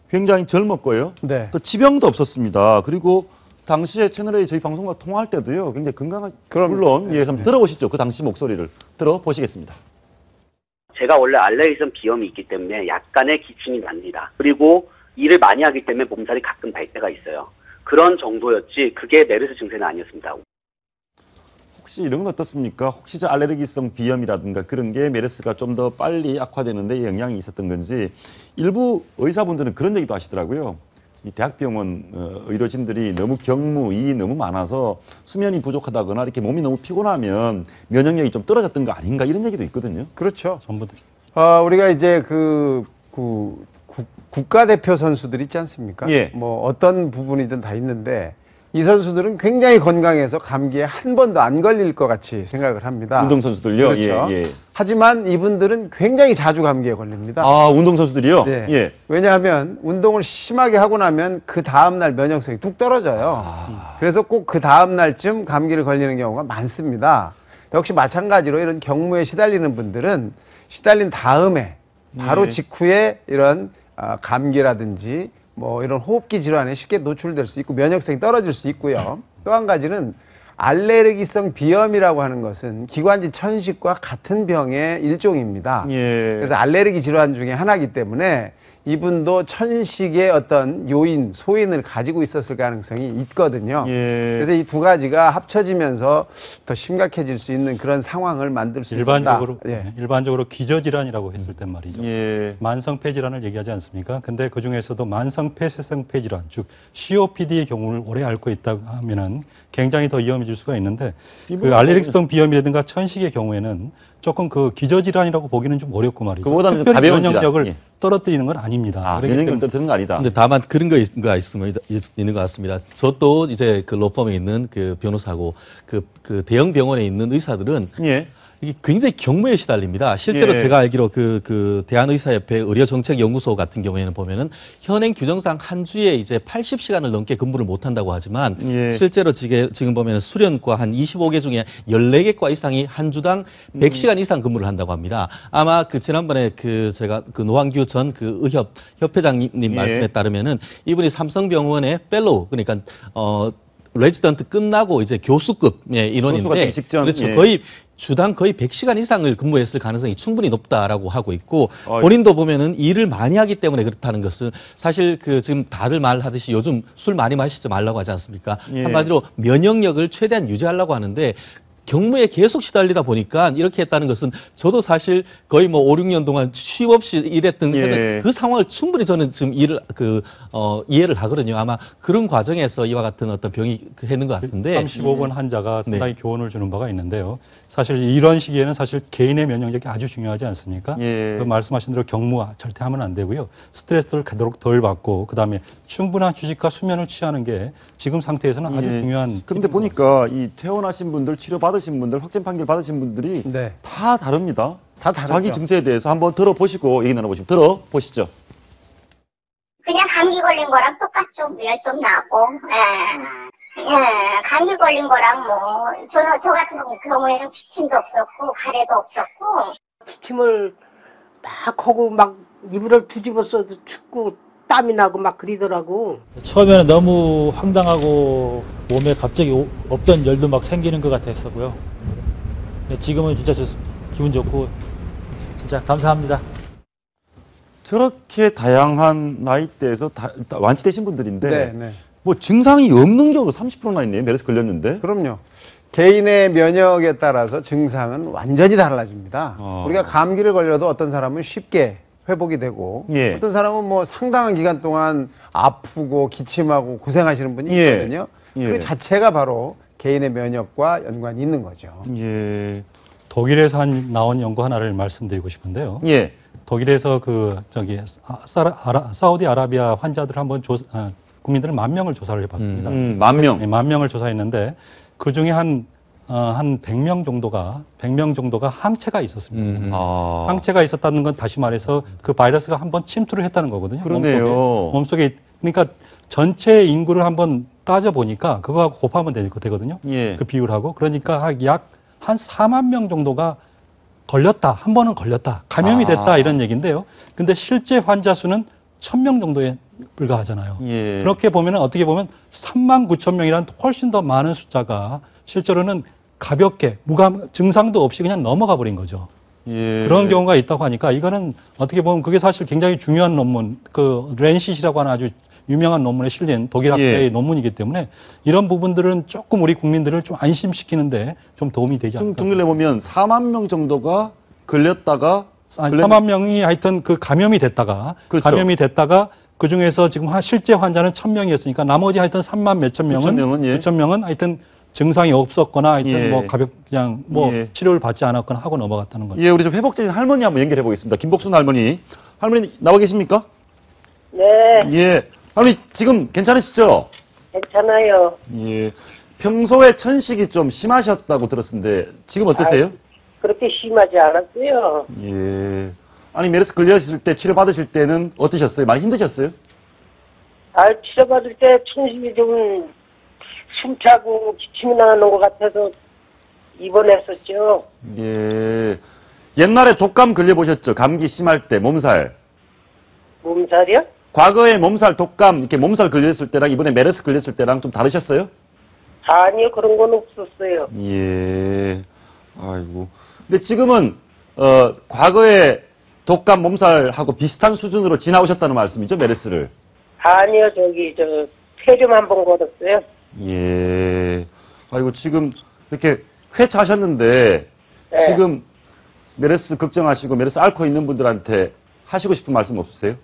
굉장히 젊었고요. 또 지병도 없었습니다. 그리고 당시에 채널A 저희 방송과 통화할 때도요. 굉장히 건강한 물론 한번 들어보시죠. 그 당시 목소리를 들어보시겠습니다. 제가 원래 알레르기성 비염이 있기 때문에 약간의 기침이 납니다. 그리고 일을 많이 하기 때문에 몸살이 가끔 날 때가 있어요. 그런 정도였지 그게 메르스 증세는 아니었습니다. 혹시 이런 건 어떻습니까? 혹시 저 알레르기성 비염이라든가 그런 게 메르스가 좀 더 빨리 악화되는 데 영향이 있었던 건지 일부 의사분들은 그런 얘기도 하시더라고요. 이 대학병원 의료진들이 너무 일이 너무 많아서 수면이 부족하다거나 이렇게 몸이 너무 피곤하면 면역력이 좀 떨어졌던 거 아닌가 이런 얘기도 있거든요. 그렇죠. 전부 우리가 이제 국가대표 선수들 있지 않습니까? 뭐 어떤 부분이든 다 있는데 이 선수들은 굉장히 건강해서 감기에 한 번도 안 걸릴 것 같이 생각을 합니다. 운동선수들요? 그렇죠. 하지만 이분들은 굉장히 자주 감기에 걸립니다. 아, 운동선수들이요? 왜냐하면 운동을 심하게 하고 나면 그 다음날 면역성이 뚝 떨어져요. 그래서 꼭 그 다음날쯤 감기를 걸리는 경우가 많습니다. 역시 마찬가지로 이런 경무에 시달리는 분들은 시달린 다음에 바로 직후에 이런 감기라든지 뭐 이런 호흡기 질환에 쉽게 노출될 수 있고 면역성이 떨어질 수 있고요. 또 한 가지는 알레르기성 비염이라고 하는 것은 기관지 천식과 같은 병의 일종입니다. 그래서 알레르기 질환 중에 하나이기 때문에 이분도 천식의 어떤 요인, 소인을 가지고 있었을 가능성이 있거든요. 그래서 이 두 가지가 합쳐지면서 더 심각해질 수 있는 그런 상황을 만들 수 있다. 일반적으로 기저질환이라고 했을 땐 말이죠. 만성폐질환을 얘기하지 않습니까? 근데 그 중에서도 만성폐쇄성폐질환, 즉 COPD의 경우를 오래 앓고 있다고 하면은 굉장히 더 위험해질 수가 있는데 그 알레르기성 비염이라든가 천식의 경우에는 조금 그 기저질환이라고 보기는 좀 어렵고 말이죠. 그보다는 좀 가벼운 면역력을 떨어뜨리는 건 아닙니다. 면역력을 떨어뜨리는 건 아니다. 근데 다만 그런 거 있는 것 같습니다. 저도 이제 그 로펌에 있는 그 변호사고 그 대형 병원에 있는 의사들은 이게 굉장히 경무에 시달립니다. 실제로 제가 알기로 그 대한의사협회 의료정책연구소 같은 경우에는 보면은 현행 규정상 한 주에 이제 80시간을 넘게 근무를 못 한다고 하지만 실제로 지금 보면은 수련과 한 25개 중에 14개과 이상이 한 주당 100시간 이상 근무를 한다고 합니다. 아마 그 지난번에 제가 노한규 전 협회장님 말씀에 따르면은 이분이 삼성병원의 펠로우 그러니까 레지던트 끝나고 이제 교수급 인원인데 그렇죠. 거의 주당 거의 100시간 이상을 근무했을 가능성이 충분히 높다라고 하고 있고 본인도 보면은 일을 많이 하기 때문에 그렇다는 것은 사실 지금 다들 말하듯이 요즘 술 많이 마시지 말라고 하지 않습니까? 한마디로 면역력을 최대한 유지하려고 하는데 경무에 계속 시달리다 보니까 이렇게 했다는 것은 저도 사실 거의 뭐 5, 6년 동안 쉼 없이 일했던 그 상황을 충분히 저는 지금 이해를 하거든요. 아마 그런 과정에서 이와 같은 어떤 병이 했는 것 같은데 35번 환자가 상당히 교훈을 주는 바가 있는데요. 사실 이런 시기에는 사실 개인의 면역력이 아주 중요하지 않습니까? 그 말씀하신 대로 경무 절대 하면 안 되고요. 스트레스를 가도록 덜 받고 그다음에 충분한 휴식과 수면을 취하는 게 지금 상태에서는 아주 중요한. 그런데 보니까 이 퇴원하신 분들, 치료 받으신 분들, 확진 판결 받으신 분들이 다 다릅니다. 다 다르죠. 자기 증세에 대해서 한번 들어보시고 얘기 나눠보시죠. 들어보시죠. 그냥 감기 걸린 거랑 똑같죠. 열 좀 나고. 감기 걸린 거랑 저 같은 경우에는 기침도 없었고 가래도 없었고. 기침을 막 하고 막 이불을 뒤집어 써도 춥고 땀이 나고 막 그러더라고. 처음에는 너무 황당하고 몸에 갑자기 없던 열도 막 생기는 것 같았었고요. 근데 지금은 진짜 기분 좋고 진짜 감사합니다. 저렇게 다양한 나이대에서 완치되신 분들인데 뭐 증상이 없는 경우도 30%나 있네요. 메르스 걸렸는데. 그럼요. 개인의 면역에 따라서 증상은 완전히 달라집니다. 우리가 감기를 걸려도 어떤 사람은 쉽게 회복이 되고 어떤 사람은 뭐 상당한 기간 동안 아프고 기침하고 고생하시는 분이 있거든요. 그 자체가 바로 개인의 면역과 연관이 있는 거죠. 독일에서 나온 연구 하나를 말씀드리고 싶은데요. 독일에서 사우디아라비아 환자들 한번 국민들을 10,000명을 조사를 해봤습니다. 10,000명? 네, 10,000명을 조사했는데 그 중에 한 100명 정도가 항체가 있었습니다. 항체가 있었다는 건 다시 말해서 그 바이러스가 한번 침투를 했다는 거거든요. 그러네요. 몸속에 그러니까 전체 인구를 한번 따져보니까 그거하고 곱하면 되거든요. 그 비율하고. 그러니까 약 한 40,000명 정도가 걸렸다. 한 번은 걸렸다. 감염이 됐다. 이런 얘기인데요. 근데 실제 환자 수는 1,000명 정도에 불과하잖아요. 그렇게 보면 어떻게 보면 39,000명이란 훨씬 더 많은 숫자가 실제로는 가볍게 증상도 없이 그냥 넘어가 버린 거죠. 그런 경우가 있다고 하니까 이거는 어떻게 보면 그게 사실 굉장히 중요한 논문, 그 랜시시라고 하는 아주 유명한 논문에 실린 독일 학회의 논문이기 때문에 이런 부분들은 조금 우리 국민들을 좀 안심시키는데 좀 도움이 되지 않을까. 통계를 보면 40,000명 정도가 걸렸다가 40,000명이 하여튼 그 감염이 됐다가 그 중에서 지금 실제 환자는 1,000명이었으니까 나머지 하여튼 3만 몇천 명은 하여튼 증상이 없었거나 하여튼 뭐 그냥 치료를 받지 않았거나 하고 넘어갔다는 거죠. 우리 좀 회복적인 할머니 한번 연결해 보겠습니다. 김복순 할머니. 할머니 나와 계십니까? 네. 할머니 지금 괜찮으시죠? 괜찮아요. 평소에 천식이 좀 심하셨다고 들었는데 지금 어떠세요? 그렇게 심하지 않았어요. 아니 메르스 걸렸을 때 치료 받으실 때는 어떠셨어요? 많이 힘드셨어요? 치료 받을 때 천식이 좀 숨차고 기침이 나는 것 같아서 입원했었죠. 옛날에 독감 걸려보셨죠? 감기 심할 때 몸살. 몸살이요? 과거에 몸살, 독감, 이렇게 몸살 걸렸을 때랑 이번에 메르스 걸렸을 때랑 좀 다르셨어요? 아니요, 그런 건 없었어요. 아이고. 근데 지금은, 과거에 독감 몸살하고 비슷한 수준으로 지나오셨다는 말씀이죠, 메르스를? 아니요, 폐렴 한 번 걸었어요. 예. 아이고, 지금 이렇게 회차하셨는데, 네. 지금 메르스 걱정하시고 메르스 앓고 있는 분들한테 하시고 싶은 말씀 없으세요?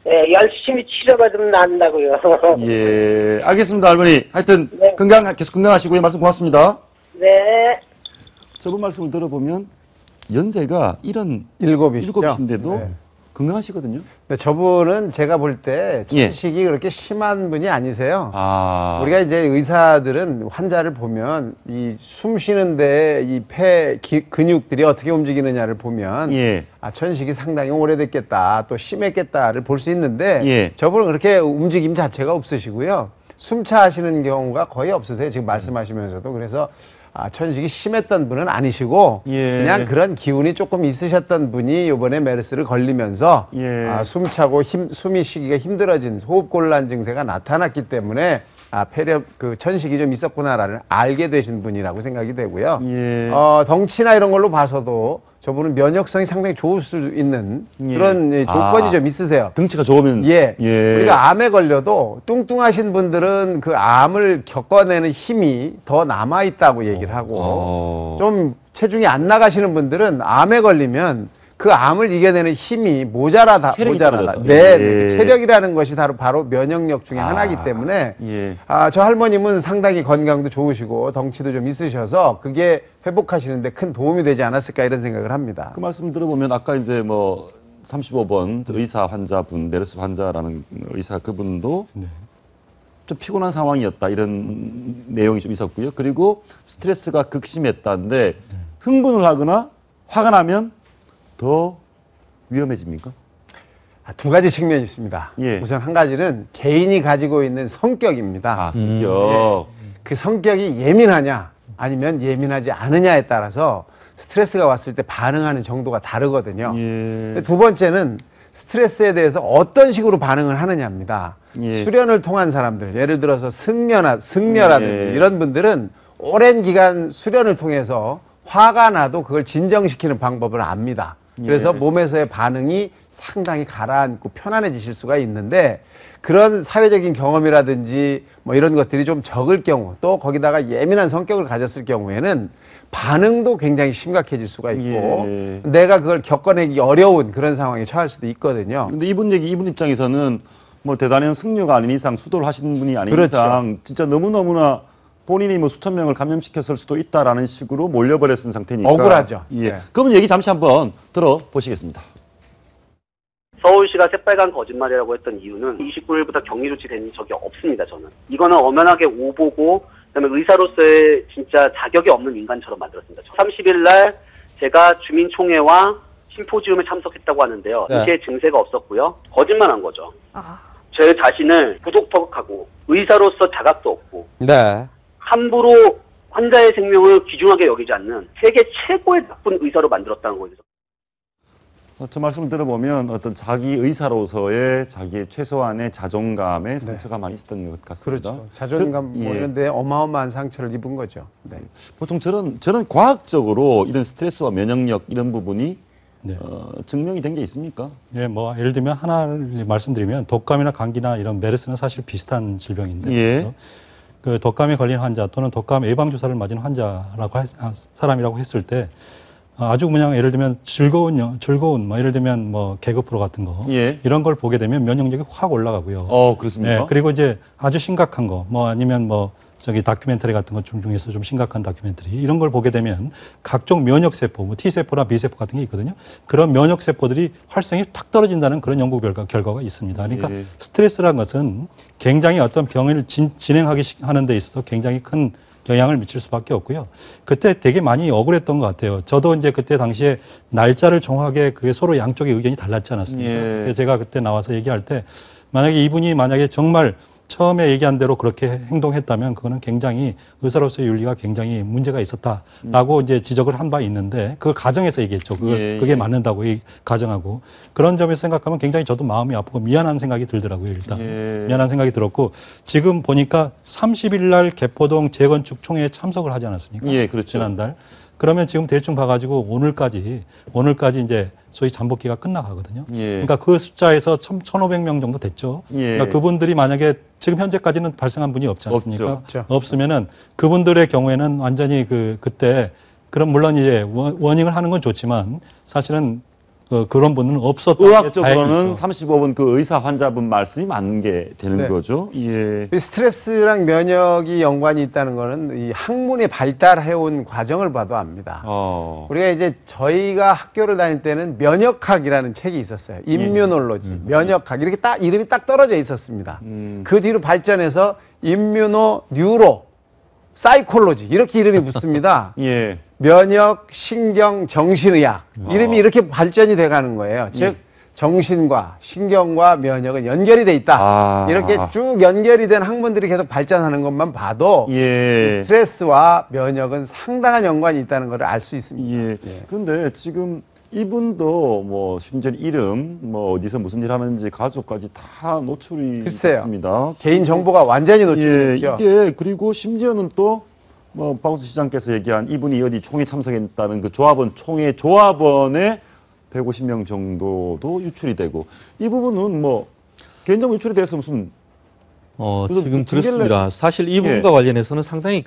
네, 열심히 치료받으면 난다고요. 예. 알겠습니다, 할머니. 하여튼, 네. 계속 건강하시고요. 말씀 고맙습니다. 네. 저분 말씀을 들어보면, 연세가 77이시죠? 네. 건강하시거든요. 근데 저분은 제가 볼 때 천식이 그렇게 심한 분이 아니세요. 우리가 이제 의사들은 환자를 보면 이 숨 쉬는데 이 근육들이 어떻게 움직이느냐를 보면 천식이 상당히 오래됐겠다, 또 심했겠다를 볼 수 있는데 저분은 그렇게 움직임 자체가 없으시고요. 숨차 하시는 경우가 거의 없으세요. 지금 말씀하시면서도. 그래서 천식이 심했던 분은 아니시고 그냥 그런 기운이 조금 있으셨던 분이 이번에 메르스를 걸리면서 숨차고 숨이 쉬기가 힘들어진 호흡곤란 증세가 나타났기 때문에 천식이 좀 있었구나를 알게 되신 분이라고 생각이 되고요. 덩치나 이런 걸로 봐서도 저분은 면역성이 상당히 좋을 수 있는 그런 조건이 좀 있으세요. 덩치가 좋으면. 우리가 암에 걸려도 뚱뚱하신 분들은 그 암을 겪어내는 힘이 더 남아있다고 얘기를 하고 좀 체중이 안 나가시는 분들은 암에 걸리면 그 암을 이겨내는 힘이 모자라다. 체력이라는 것이 바로 면역력 중에 하나이기 때문에 저 할머님은 상당히 건강도 좋으시고 덩치도 좀 있으셔서 그게 회복하시는데 큰 도움이 되지 않았을까 이런 생각을 합니다. 그 말씀 들어보면 아까 이제 35번 의사 환자분, 메르스 환자라는 의사 그분도 좀 피곤한 상황이었다 이런 내용이 좀 있었고요. 그리고 스트레스가 극심했다는데 흥분을 하거나 화가 나면 더 위험해집니까? 두 가지 측면이 있습니다. 우선 한 가지는 개인이 가지고 있는 성격입니다. 성격. 그 성격이 예민하냐 아니면 예민하지 않으냐에 따라서 스트레스가 왔을 때 반응하는 정도가 다르거든요. 두 번째는 스트레스에 대해서 어떤 식으로 반응을 하느냐입니다. 수련을 통한 사람들, 예를 들어서 승려라든지 이런 분들은 오랜 기간 수련을 통해서 화가 나도 그걸 진정시키는 방법을 압니다. 그래서 몸에서의 반응이 상당히 가라앉고 편안해지실 수가 있는데 그런 사회적인 경험이라든지 이런 것들이 좀 적을 경우 또 거기다가 예민한 성격을 가졌을 경우에는 반응도 굉장히 심각해질 수가 있고 내가 그걸 겪어내기 어려운 그런 상황에 처할 수도 있거든요. 근데 이분 입장에서는 대단한 승려가 아닌 이상 수도를 하시는 분이 아닌 이상 진짜 너무너무나 본인이 수천 명을 감염시켰을 수도 있다라는 식으로 몰려버렸은 상태니까. 억울하죠. 그러면 얘기 잠시 한번 들어보시겠습니다. 서울시가 새빨간 거짓말이라고 했던 이유는 29일부터 격리 조치된 적이 없습니다, 저는. 이거는 엄연하게 오보고, 그다음에 의사로서의 진짜 자격이 없는 인간처럼 만들었습니다. 30일 날 제가 주민총회와 심포지움에 참석했다고 하는데요. 이게 증세가 없었고요. 거짓말한 거죠. 제 자신을 부독덕하고 의사로서 자각도 없고 함부로 환자의 생명을 귀중하게 여기지 않는 세계 최고의 나쁜 의사로 만들었다는 거죠. 저 말씀을 들어보면 어떤 자기 의사로서의 자기의 최소한의 자존감에 상처가 많이 있었던 것 같습니다. 그렇죠. 자존감 이런데 어마어마한 상처를 입은 거죠. 보통 저는 과학적으로 이런 스트레스와 면역력 이런 부분이 증명이 된 게 있습니까? 예를 들면 하나를 말씀드리면 독감이나 감기나 이런 메르스는 사실 비슷한 질병인데 그 독감에 걸린 환자 또는 독감 예방 주사를 맞은 환자라고 사람이라고 했을 때 아주 그냥 예를 들면 즐거운 예를 들면 개그 프로 같은 거 이런 걸 보게 되면 면역력이 확 올라가고요. 그렇습니까? 그리고 이제 아주 심각한 거 아니면 다큐멘터리 같은 것 중에서 좀 심각한 다큐멘터리 이런 걸 보게 되면 각종 면역세포, T세포나 B세포 같은 게 있거든요. 그런 면역세포들이 활성이 탁 떨어진다는 그런 연구 결과가 있습니다. 그러니까 스트레스라는 것은 굉장히 어떤 병을 진행하는 데 있어서 굉장히 큰 영향을 미칠 수밖에 없고요. 그때 되게 많이 억울했던 것 같아요. 저도 이제 그때 당시에 날짜를 정확하게 그게 서로 양쪽의 의견이 달랐지 않았습니까? 그래서 제가 그때 나와서 얘기할 때 이분이 정말 처음에 얘기한 대로 그렇게 행동했다면 그거는 굉장히 의사로서의 윤리가 굉장히 문제가 있었다라고 이제 지적을 한 바 있는데 그 가정에서 얘기했죠. 그게 맞는다고 가정하고 그런 점에서 생각하면 굉장히 저도 마음이 아프고 미안한 생각이 들더라고요. 일단 미안한 생각이 들었고 지금 보니까 30일 날 개포동 재건축 총회에 참석을 하지 않았습니까? 그렇죠. 지난달. 그러면 지금 대충 봐가지고 오늘까지 이제 소위 잠복기가 끝나가거든요. 그러니까 그 숫자에서 1,500명 정도 됐죠. 그러니까 그분들이 만약에 지금 현재까지는 발생한 분이 없지 않습니까? 없죠. 없으면은 그분들의 경우에는 완전히 그때 그럼 물론 이제 워닝을 하는 건 좋지만 사실은 그런 분은 없었던 의학적으로는 35분 그 의사 환자분 말씀이 맞는 게 되는 거죠. 스트레스랑 면역이 연관이 있다는 거는 이 학문이 발달해온 과정을 봐도 압니다. 우리가 이제 저희가 학교를 다닐 때는 면역학이라는 책이 있었어요. 임뮤놀로지, 면역학 이렇게 딱 이름이 딱 떨어져 있었습니다. 그 뒤로 발전해서 임뮤노 뉴로 사이콜로지 이렇게 이름이 붙습니다. 면역, 신경, 정신의학 이름이 이렇게 발전이 돼가는 거예요. 즉 정신과 신경과 면역은 연결이 돼 있다. 이렇게 쭉 연결이 된 학문들이 계속 발전하는 것만 봐도 스트레스와 면역은 상당한 연관이 있다는 걸 알 수 있습니다. 그런데 지금 이분도 뭐 심지어 이름, 뭐 어디서 무슨 일 하는지 가족까지 다 노출이 됐습니다. 개인 정보가 완전히 노출됐죠. 이게 그리고 심지어는 또 뭐 박원순 시장께서 얘기한 이분이 어디 총회 참석했다는 그 조합원 총회 조합원에 150명 정도도 유출이 되고 이 부분은 뭐 개인정보 유출이 돼서 무슨 지금 들었습니다. 사실 이 부분과 관련해서는 상당히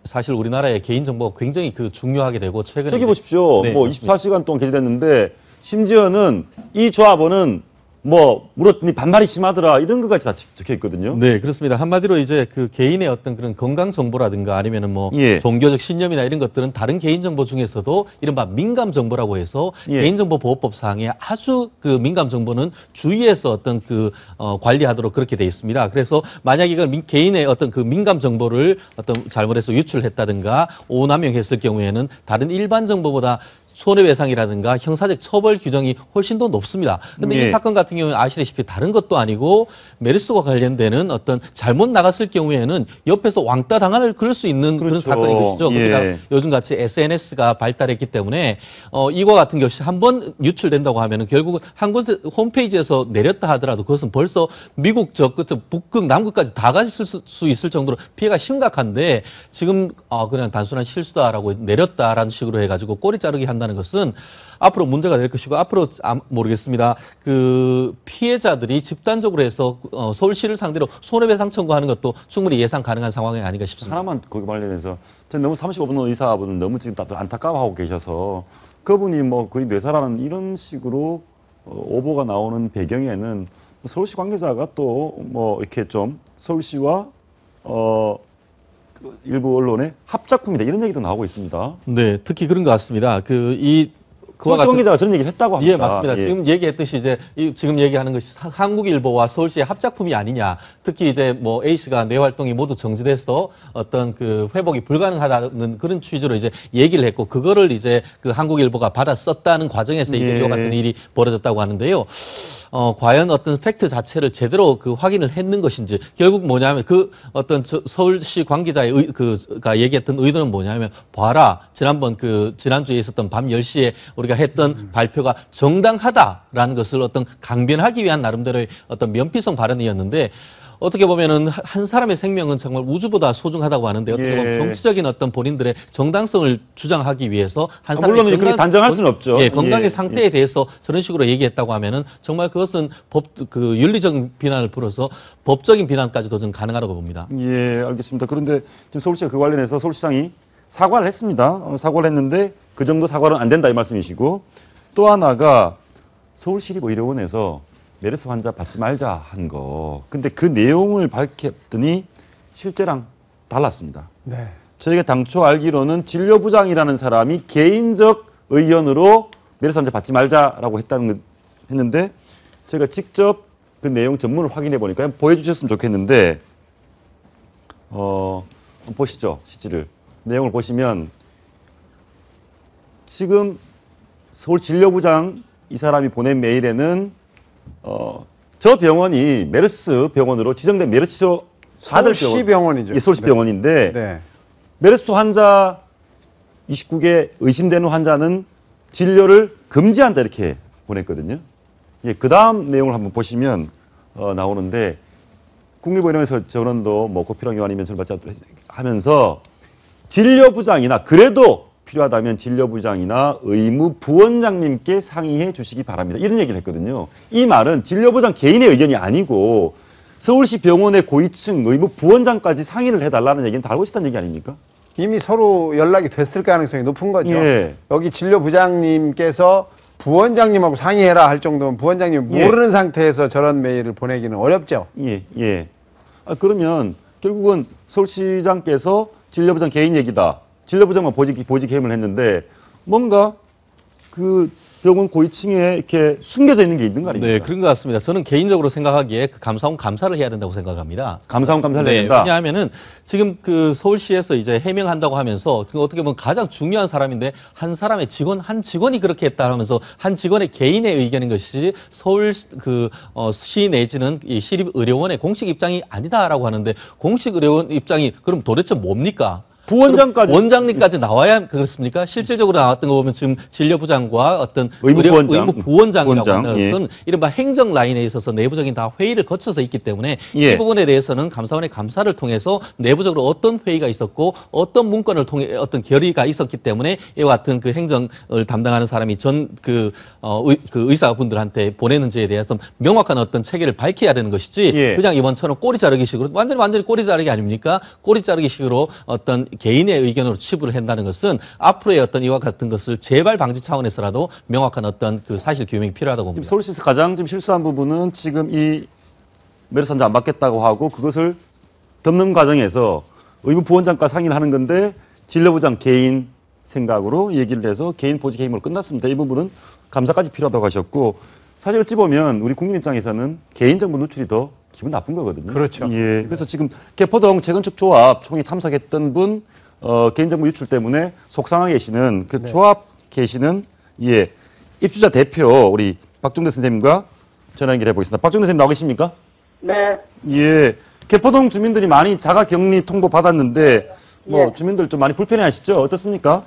사실 우리나라의 개인정보가 굉장히 중요하게 되고 최근에 저기 보십시오. 뭐 24시간 동안 게재됐는데 심지어는 이 조합원은 뭐 물었더니 반말이 심하더라 이런 것까지 다 적혀 있거든요. 네, 그렇습니다. 한마디로 이제 개인의 어떤 그런 건강 정보라든가 아니면은 뭐 종교적 신념이나 이런 것들은 다른 개인 정보 중에서도 이른바 민감 정보라고 해서 개인정보보호법상에 아주 민감 정보는 주의해서 어떤 관리하도록 그렇게 돼 있습니다. 그래서 만약 이걸 개인의 어떤 민감 정보를 어떤 잘못해서 유출했다든가 오남용했을 경우에는 다른 일반 정보보다 손해배상이라든가 형사적 처벌 규정이 훨씬 더 높습니다. 그런데 이 사건 같은 경우는 아시다시피 다른 것도 아니고 메르스와 관련되는 어떤 잘못 나갔을 경우에는 옆에서 왕따 당할 그럴 수 있는 그런 사건인 것이죠. 그러니까 요즘같이 SNS가 발달했기 때문에 이와 같은 것이 한번 유출된다고 하면은 결국은 한 곳 홈페이지에서 내렸다 하더라도 그것은 벌써 미국 북극 남극까지 다 갔을 수 있을 정도로 피해가 심각한데 지금 그냥 단순한 실수다라고 내렸다라는 식으로 해가지고 꼬리 자르기 한다는 것은 앞으로 문제가 될 것이고 앞으로 모르겠습니다. 피해자들이 집단적으로 해서 서울시를 상대로 손해배상 청구하는 것도 충분히 예상 가능한 상황이 아닌가 싶습니다. 하나만 거기 관련해서 저는 너무 35분 의사분은 너무 지금 다들 안타까워하고 계셔서 그분이 뭐 거의 뇌사라는 이런 식으로 오보가 나오는 배경에는 서울시 관계자가 또 뭐 이렇게 좀 서울시와 일부 언론의 합작품이다 이런 얘기도 나오고 있습니다. 네, 특히 그런 것 같습니다. 서울시 관계자가 저런 얘기를 했다고 합니다. 예, 맞습니다. 지금 얘기했듯이 이제 지금 얘기하는 것이 한국일보와 서울시의 합작품이 아니냐. 특히 이제 뭐 A 씨가 내 활동이 모두 정지돼서 어떤 회복이 불가능하다는 그런 취지로 이제 얘기를 했고 그거를 이제 한국일보가 받아 썼다는 과정에서 이와 같은 일이 벌어졌다고 하는데요. 과연 어떤 팩트 자체를 제대로 확인을 했는 것인지 결국 뭐냐면 어떤 서울시 관계자의 가 얘기했던 의도는 뭐냐면 봐라 지난주에 있었던 밤 10시에 우리가 했던 발표가 정당하다라는 것을 어떤 강변하기 위한 나름대로의 어떤 면피성 발언이었는데 어떻게 보면은 한 사람의 생명은 정말 우주보다 소중하다고 하는데 어떻게 보면 정치적인 어떤 본인들의 정당성을 주장하기 위해서 한 사람의 물론 그렇게 단정할 수는 없죠. 건강의 상태에 대해서 저런 식으로 얘기했다고 하면은 정말 그것은 윤리적 비난을 풀어서 법적인 비난까지도 좀 가능하다고 봅니다. 예, 알겠습니다. 그런데 지금 서울시가 그 관련해서 서울시장이 사과를 했습니다. 사과를 했는데 그 정도 사과는 안 된다 이 말씀이시고 또 하나가 서울시립의료원에서 메르스 환자 받지 말자 한 거. 근데 그 내용을 밝혔더니 실제랑 달랐습니다. 네. 저희가 당초 알기로는 진료부장이라는 사람이 개인적 의견으로 메르스 환자 받지 말자라고 했는데 저희가 직접 그 내용 전문을 확인해 보니까 보여주셨으면 좋겠는데 보시죠. 실질을. 내용을 보시면 지금 서울진료부장 이 사람이 보낸 메일에는 저 병원이 메르스 병원으로 지정된 메르스 서울시 병원이죠. 예, 서울시 병원인데 메르스 환자 29개 의심되는 환자는 진료를 금지한다 이렇게 보냈거든요. 예, 그 다음 내용을 한번 보시면 나오는데 국립의료원에서 전원도 뭐 고필형 요한 이면서를 받자 하면서 진료부장이나 그래도 필요하다면 진료부장이나 의무부원장님께 상의해 주시기 바랍니다. 이런 얘기를 했거든요. 이 말은 진료부장 개인의 의견이 아니고 서울시 병원의 고위층 의무부원장까지 상의를 해달라는 얘기는 다 알고 있다는 얘기 아닙니까? 이미 서로 연락이 됐을 가능성이 높은 거죠. 예. 여기 진료부장님께서 부원장님하고 상의해라 할 정도면 부원장님 모르는 상태에서 저런 메일을 보내기는 어렵죠. 예. 그러면 결국은 서울시장께서 진료부장 개인 얘기다. 진료부장만 보직 해임을 했는데 뭔가 그 병원 고위층에 이렇게 숨겨져 있는 게 있는 거 아닙니까? 네, 그런 것 같습니다. 저는 개인적으로 생각하기에 그 감사원 감사를 해야 된다고 생각합니다. 감사원 감사를 해야 된다? 왜냐하면은 지금 그 서울시에서 이제 해명한다고 하면서 지금 어떻게 보면 가장 중요한 사람인데 한 사람의 한 직원이 그렇게 했다 하면서 한 직원의 개인의 의견인 것이지 서울 시 내지는 이 시립의료원의 공식 입장이 아니다라고 하는데 공식 의료원 입장이 그럼 도대체 뭡니까? 부원장까지. 원장님까지 나와야 그렇습니까? 실질적으로 나왔던 거 보면 지금 진료부장과 어떤 의무부원장이라고 하는 것은 이른바 행정 라인에 있어서 내부적인 다 회의를 거쳐서 있기 때문에 이 부분에 대해서는 감사원의 감사를 통해서 내부적으로 어떤 회의가 있었고 어떤 문건을 통해 어떤 결의가 있었기 때문에 이와 같은 그 행정을 담당하는 사람이 그 의사분들한테 보내는지에 대해서 명확한 어떤 체계를 밝혀야 되는 것이지 그냥 이번처럼 꼬리 자르기식으로 완전히 꼬리 자르기 아닙니까? 꼬리 자르기식으로 어떤 개인의 의견으로 치부를 한다는 것은 앞으로의 어떤 이와 같은 것을 재발 방지 차원에서라도 명확한 어떤 그 사실 규명이 필요하다고 봅니다. 서울시에서 가장 지금 실수한 부분은 지금 이 메르스 환자 안 받겠다고 하고 그것을 덮는 과정에서 의무부원장과 상의를 하는 건데 진료부장 개인 생각으로 얘기를 해서 개인 보직 해임으로 끝났습니다. 이 부분은 감사까지 필요하다고 하셨고 사실 어찌 보면 우리 국민 입장에서는 개인정보 누출이 더 기분 나쁜 거거든요. 그렇죠. 예. 그래서 지금 개포동 재건축 조합 총회 참석했던 분 개인정보 유출 때문에 속상하게 계시는 그 조합 계시는 입주자 대표 우리 박종대 선생님과 전화 연결해 보겠습니다. 박종대 선생님 나와 계십니까? 네. 예. 개포동 주민들이 많이 자가격리 통보 받았는데 주민들 좀 많이 불편해하시죠? 어떻습니까?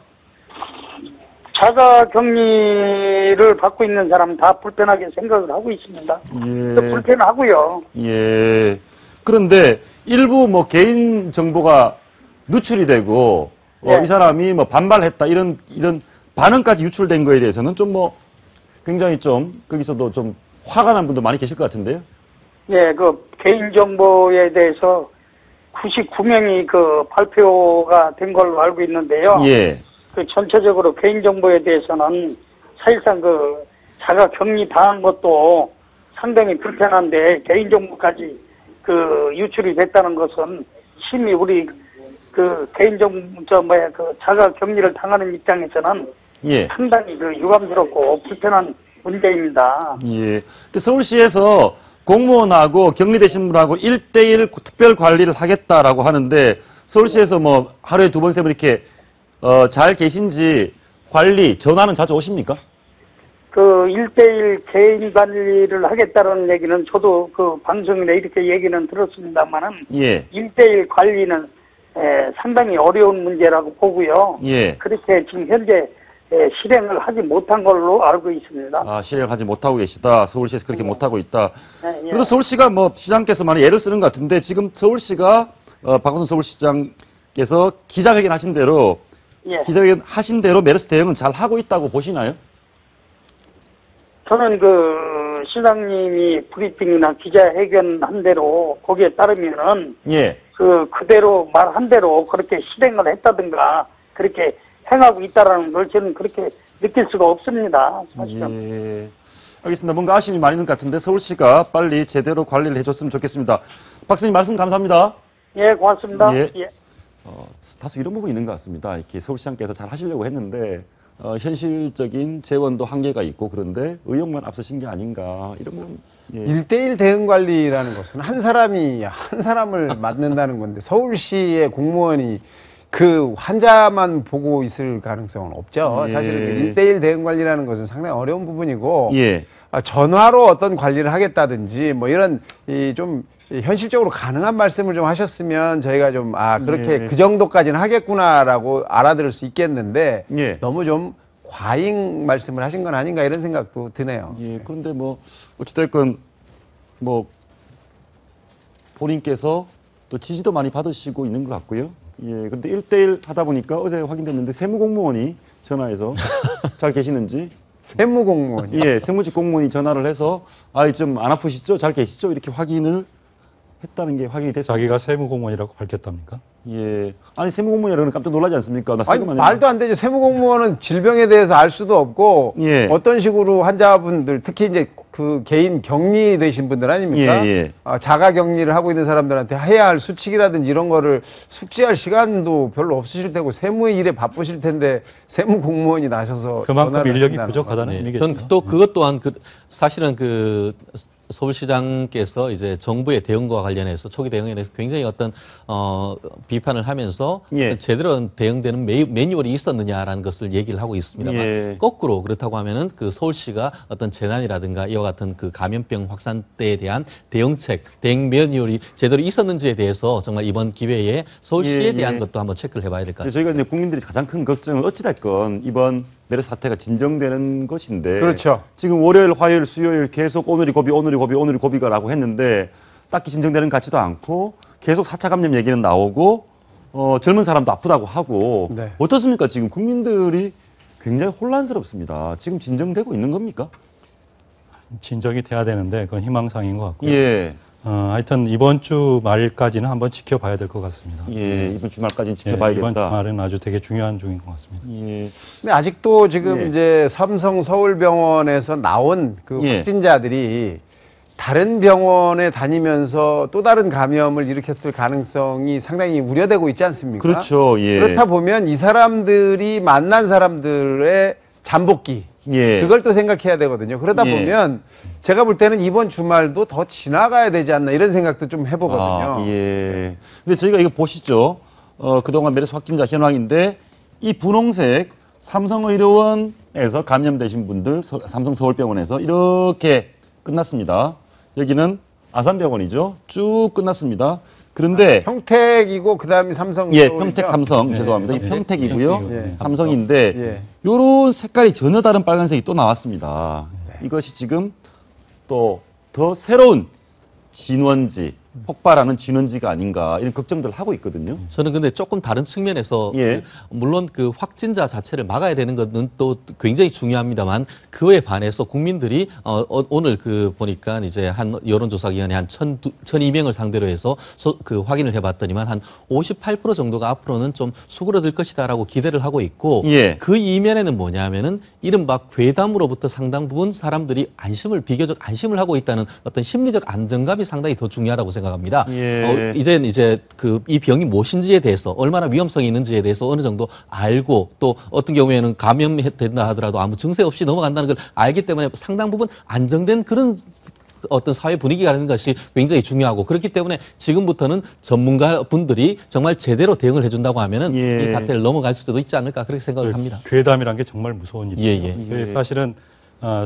자가 격리를 받고 있는 사람 다 불편하게 생각을 하고 있습니다. 불편하고요. 예. 그런데 일부 개인 정보가 누출이 되고 이 사람이 반발했다 이런 반응까지 유출된 거에 대해서는 좀 굉장히 좀 거기서도 좀 화가 난 분도 많이 계실 것 같은데요. 예, 그 개인 정보에 대해서 99명이 그 발표가 된 걸로 알고 있는데요. 예. 그 전체적으로 개인정보에 대해서는 사실상 그 자가 격리 당한 것도 상당히 불편한데 개인정보까지 그 유출이 됐다는 것은 심히 우리 그 개인정보 그 자가 격리를 당하는 입장에서는 상당히 그 유감스럽고 불편한 문제입니다. 예. 서울시에서 공무원하고 격리되신 분하고 1:1 특별 관리를 하겠다라고 하는데 서울시에서 하루에 2번, 3번 이렇게 잘 계신지 관리, 전화는 자주 오십니까? 그 1:1 개인 관리를 하겠다는 얘기는 저도 그 방송이나 이렇게 얘기는 들었습니다만은 1:1 관리는 상당히 어려운 문제라고 보고요. 그렇게 지금 현재 실행을 하지 못한 걸로 알고 있습니다. 아, 실행을 하지 못하고 계시다. 서울시에서 그렇게 못하고 있다. 그래도 서울시가 시장께서 많이 애를 쓰는 것 같은데 지금 서울시가 박원순 서울시장께서 기자회견 하신 대로 기자회견 하신 대로 메르스 대응은 잘 하고 있다고 보시나요? 저는 그 시장님이 브리핑이나 기자회견 한 대로 거기에 따르면은 그대로 말한 대로 그렇게 실행을 했다든가 그렇게 행하고 있다라는 걸 저는 그렇게 느낄 수가 없습니다. 사실은. 알겠습니다. 뭔가 아쉬움이 많이 있는 것 같은데 서울시가 빨리 제대로 관리를 해줬으면 좋겠습니다. 박사님 말씀 감사합니다. 예, 고맙습니다. 다소 이런 부분이 있는 것 같습니다. 이렇게 서울시장께서 잘 하시려고 했는데 현실적인 재원도 한계가 있고 그런데 의욕만 앞서신 게 아닌가 이런 부분. 1:1 대응 관리라는 것은 한 사람이 한 사람을 맡는다는 건데 서울시의 공무원이 그 환자만 보고 있을 가능성은 없죠. 사실은 1:1 대응 관리라는 것은 상당히 어려운 부분이고 전화로 어떤 관리를 하겠다든지 이런 좀 현실적으로 가능한 말씀을 좀 하셨으면 저희가 좀 그렇게 그 정도까지는 하겠구나라고 알아들을 수 있겠는데 너무 좀 과잉 말씀을 하신 건 아닌가 이런 생각도 드네요. 그런데 어찌됐건 본인께서 또 지지도 많이 받으시고 있는 것 같고요. 예, 그런데 1대1 하다 보니까 어제 확인됐는데 세무공무원이 전화해서 잘 계시는지. 세무공무원이? 예, 세무직 공무원이 전화를 해서 좀 안 아프시죠? 잘 계시죠? 이렇게 확인을 했다는 게 확인이 됐습니다. 자기가 세무공무원이라고 밝혔답니까? 예. 아니, 세무공무원이라고 깜짝 놀라지 않습니까? 나 아니, 말도 안 되죠. 세무공무원은 질병에 대해서 알 수도 없고, 예. 어떤 식으로 환자분들, 특히 이제 그 개인 격리 되신 분들 아닙니까? 예, 예. 자가 격리를 하고 있는 사람들한테 해야 할 수칙이라든지 이런 거를 숙지할 시간도 별로 없으실 테고, 세무의 일에 바쁘실 텐데, 세무공무원이 나셔서. 그만큼 인력이 부족하다는 의미겠죠. 전 또 그것 또한 사실은 서울시장께서 이제 정부의 대응과 관련해서 초기 대응에 대해서 굉장히 어떤 비판을 하면서 예. 제대로 대응되는 매뉴얼이 있었느냐라는 것을 얘기를 하고 있습니다만 예. 거꾸로 그렇다고 하면은 서울시가 어떤 재난이라든가 이와 같은 감염병 확산때에 대한 대응책, 대응 매뉴얼이 제대로 있었는지에 대해서 정말 이번 기회에 서울시에 대한 것도 한번 체크를 해봐야 될 것 같습니다. 저희가 이제 국민들이 가장 큰 걱정은 어찌됐건 이번 메르스 사태가 진정되는 것인데. 그렇죠. 지금 월요일, 화요일, 수요일 계속 오늘이 고비가라고 했는데 딱히 진정되는 것 같지도 않고 계속 4차 감염 얘기는 나오고 젊은 사람도 아프다고 하고. 네. 어떻습니까? 지금 국민들이 굉장히 혼란스럽습니다. 지금 진정되고 있는 겁니까? 진정이 돼야 되는데 그건 희망사항인 것 같고요. 예. 하여튼 이번 주 말까지는 한번 지켜봐야 될 것 같습니다. 예, 이번 주말까지는 지켜봐야겠다. 이번 주말은 아주 되게 중요한 중인 것 같습니다. 예. 근데 아직도 지금 예. 이제 삼성 서울병원에서 나온 예. 확진자들이 다른 병원에 다니면서 또 다른 감염을 일으켰을 가능성이 상당히 우려되고 있지 않습니까? 그렇죠. 예. 그렇다 보면 이 사람들이 만난 사람들의 잠복기, 예. 그걸 또 생각해야 되거든요. 그러다 예. 보면 제가 볼 때는 이번 주말도 더 지나가야 되지 않나 이런 생각도 좀 해보거든요. 예. 근데 저희가 이거 보시죠. 그동안 메르스 확진자 현황인데 이 분홍색 삼성의료원에서 감염되신 분들, 삼성서울병원에서 이렇게 끝났습니다. 여기는 아산병원이죠. 쭉 끝났습니다. 그런데 평택이고 그다음에 삼성. 예, 평택 삼성. 죄송합니다. 이 평택이고요. 예. 삼성인데 예. 요런 색깔이 전혀 다른 빨간색이 또 나왔습니다. 이것이 지금 또 더 새로운 진원지, 폭발하는 진원지가 아닌가 이런 걱정들을 하고 있거든요. 저는 근데 조금 다른 측면에서 예. 물론 확진자 자체를 막아야 되는 것은 또 굉장히 중요합니다만 그에 반해서 국민들이 오늘 보니까 이제 한 여론조사기관에 한 1,200명을 상대로 해서 확인을 해봤더니만 한 58% 정도가 앞으로는 좀 수그러들 것이다라고 기대를 하고 있고 예. 그 이면에는 뭐냐면은 이른바 괴담으로부터 상당 부분 사람들이 비교적 안심을 하고 있다는 어떤 심리적 안정감이 상당히 더 중요하다고 생각합니다. 예. 이제 이 병이 무엇인지에 대해서 얼마나 위험성이 있는지에 대해서 어느 정도 알고 또 어떤 경우에는 감염된다 하더라도 아무 증세 없이 넘어간다는 걸 알기 때문에 상당 부분 안정된 그런 어떤 사회 분위기가 되는 것이 굉장히 중요하고 그렇기 때문에 지금부터는 전문가 분들이 정말 제대로 대응을 해준다고 하면은 예. 이 사태를 넘어갈 수도 있지 않을까 그렇게 생각을 합니다. 괴담이란 게 정말 무서운 일이에요. 예. 사실은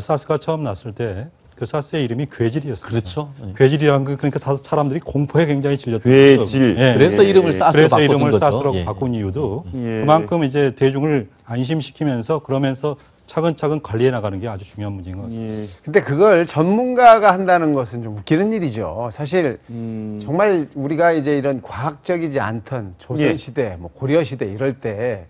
사스가 처음 났을 때 그 사스의 이름이 괴질이었어요. 그렇죠. 괴질이란 거 그러니까 사람들이 공포에 굉장히 질렸던 괴질. 예. 그래서 이름을 사스로 바꾼 이름을 거죠. 사스로 예. 바꾼 이유도 예. 그만큼 이제 대중을 안심시키면서 그러면서 차근차근 관리해 나가는 게 아주 중요한 문제인 것 같습니다. 예. 근데 그걸 전문가가 한다는 것은 좀 웃기는 일이죠. 사실 정말 우리가 이제 이런 과학적이지 않던 조선시대, 뭐 고려시대 이럴 때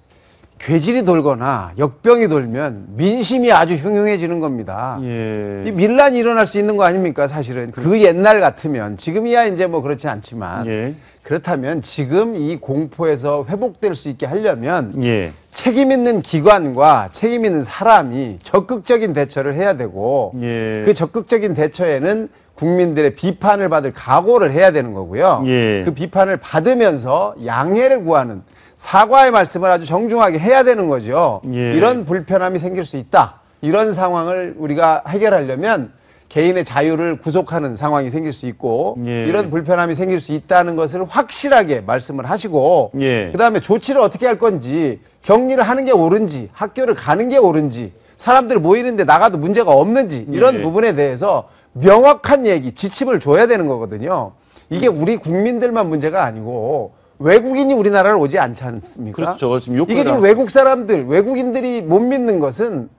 괴질이 돌거나 역병이 돌면 민심이 아주 흉흉해지는 겁니다. 예. 이 밀란이 일어날 수 있는 거 아닙니까, 사실은. 그 옛날 같으면, 지금이야 이제 뭐 그렇지 않지만, 예. 그렇다면 지금 이 공포에서 회복될 수 있게 하려면, 예. 책임 있는 기관과 책임 있는 사람이 적극적인 대처를 해야 되고, 예. 그 적극적인 대처에는 국민들의 비판을 받을 각오를 해야 되는 거고요. 예. 그 비판을 받으면서 양해를 구하는, 사과의 말씀을 아주 정중하게 해야 되는 거죠. 예. 이런 불편함이 생길 수 있다. 이런 상황을 우리가 해결하려면 개인의 자유를 구속하는 상황이 생길 수 있고 예. 이런 불편함이 생길 수 있다는 것을 확실하게 말씀을 하시고 예. 그다음에 조치를 어떻게 할 건지 격리를 하는 게 옳은지 학교를 가는 게 옳은지 사람들 모이는데 나가도 문제가 없는지 이런 예. 부분에 대해서 명확한 얘기, 지침을 줘야 되는 거거든요. 이게 우리 국민들만 문제가 아니고 외국인이 우리나라를 오지 않지 않습니까? 그렇죠. 지금 이게 지금 외국 사람들, 외국인들이 못 믿는 것은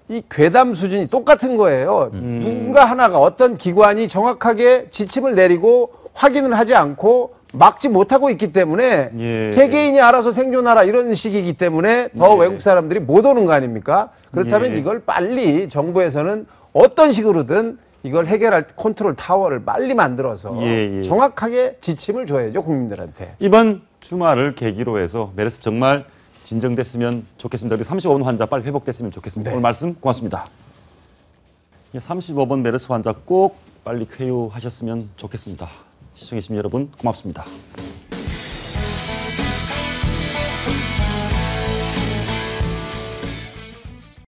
이 괴담 수준이 똑같은 거예요. 누군가 하나가 어떤 기관이 정확하게 지침을 내리고 확인을 하지 않고 막지 못하고 있기 때문에 개개인이 알아서 생존하라 이런 식이기 때문에 더 외국 사람들이 못 오는 거 아닙니까? 그렇다면 이걸 빨리 정부에서는 어떤 식으로든 이걸 해결할 컨트롤 타워를 빨리 만들어서 정확하게 지침을 줘야죠, 국민들한테. 이번 주말을 계기로 해서 메르스 정말 진정됐으면 좋겠습니다. 그리고 35번 환자 빨리 회복됐으면 좋겠습니다. 오늘 말씀 고맙습니다. 35번 메르스 환자 꼭 빨리 쾌유하셨으면 좋겠습니다. 시청해주신 여러분 고맙습니다.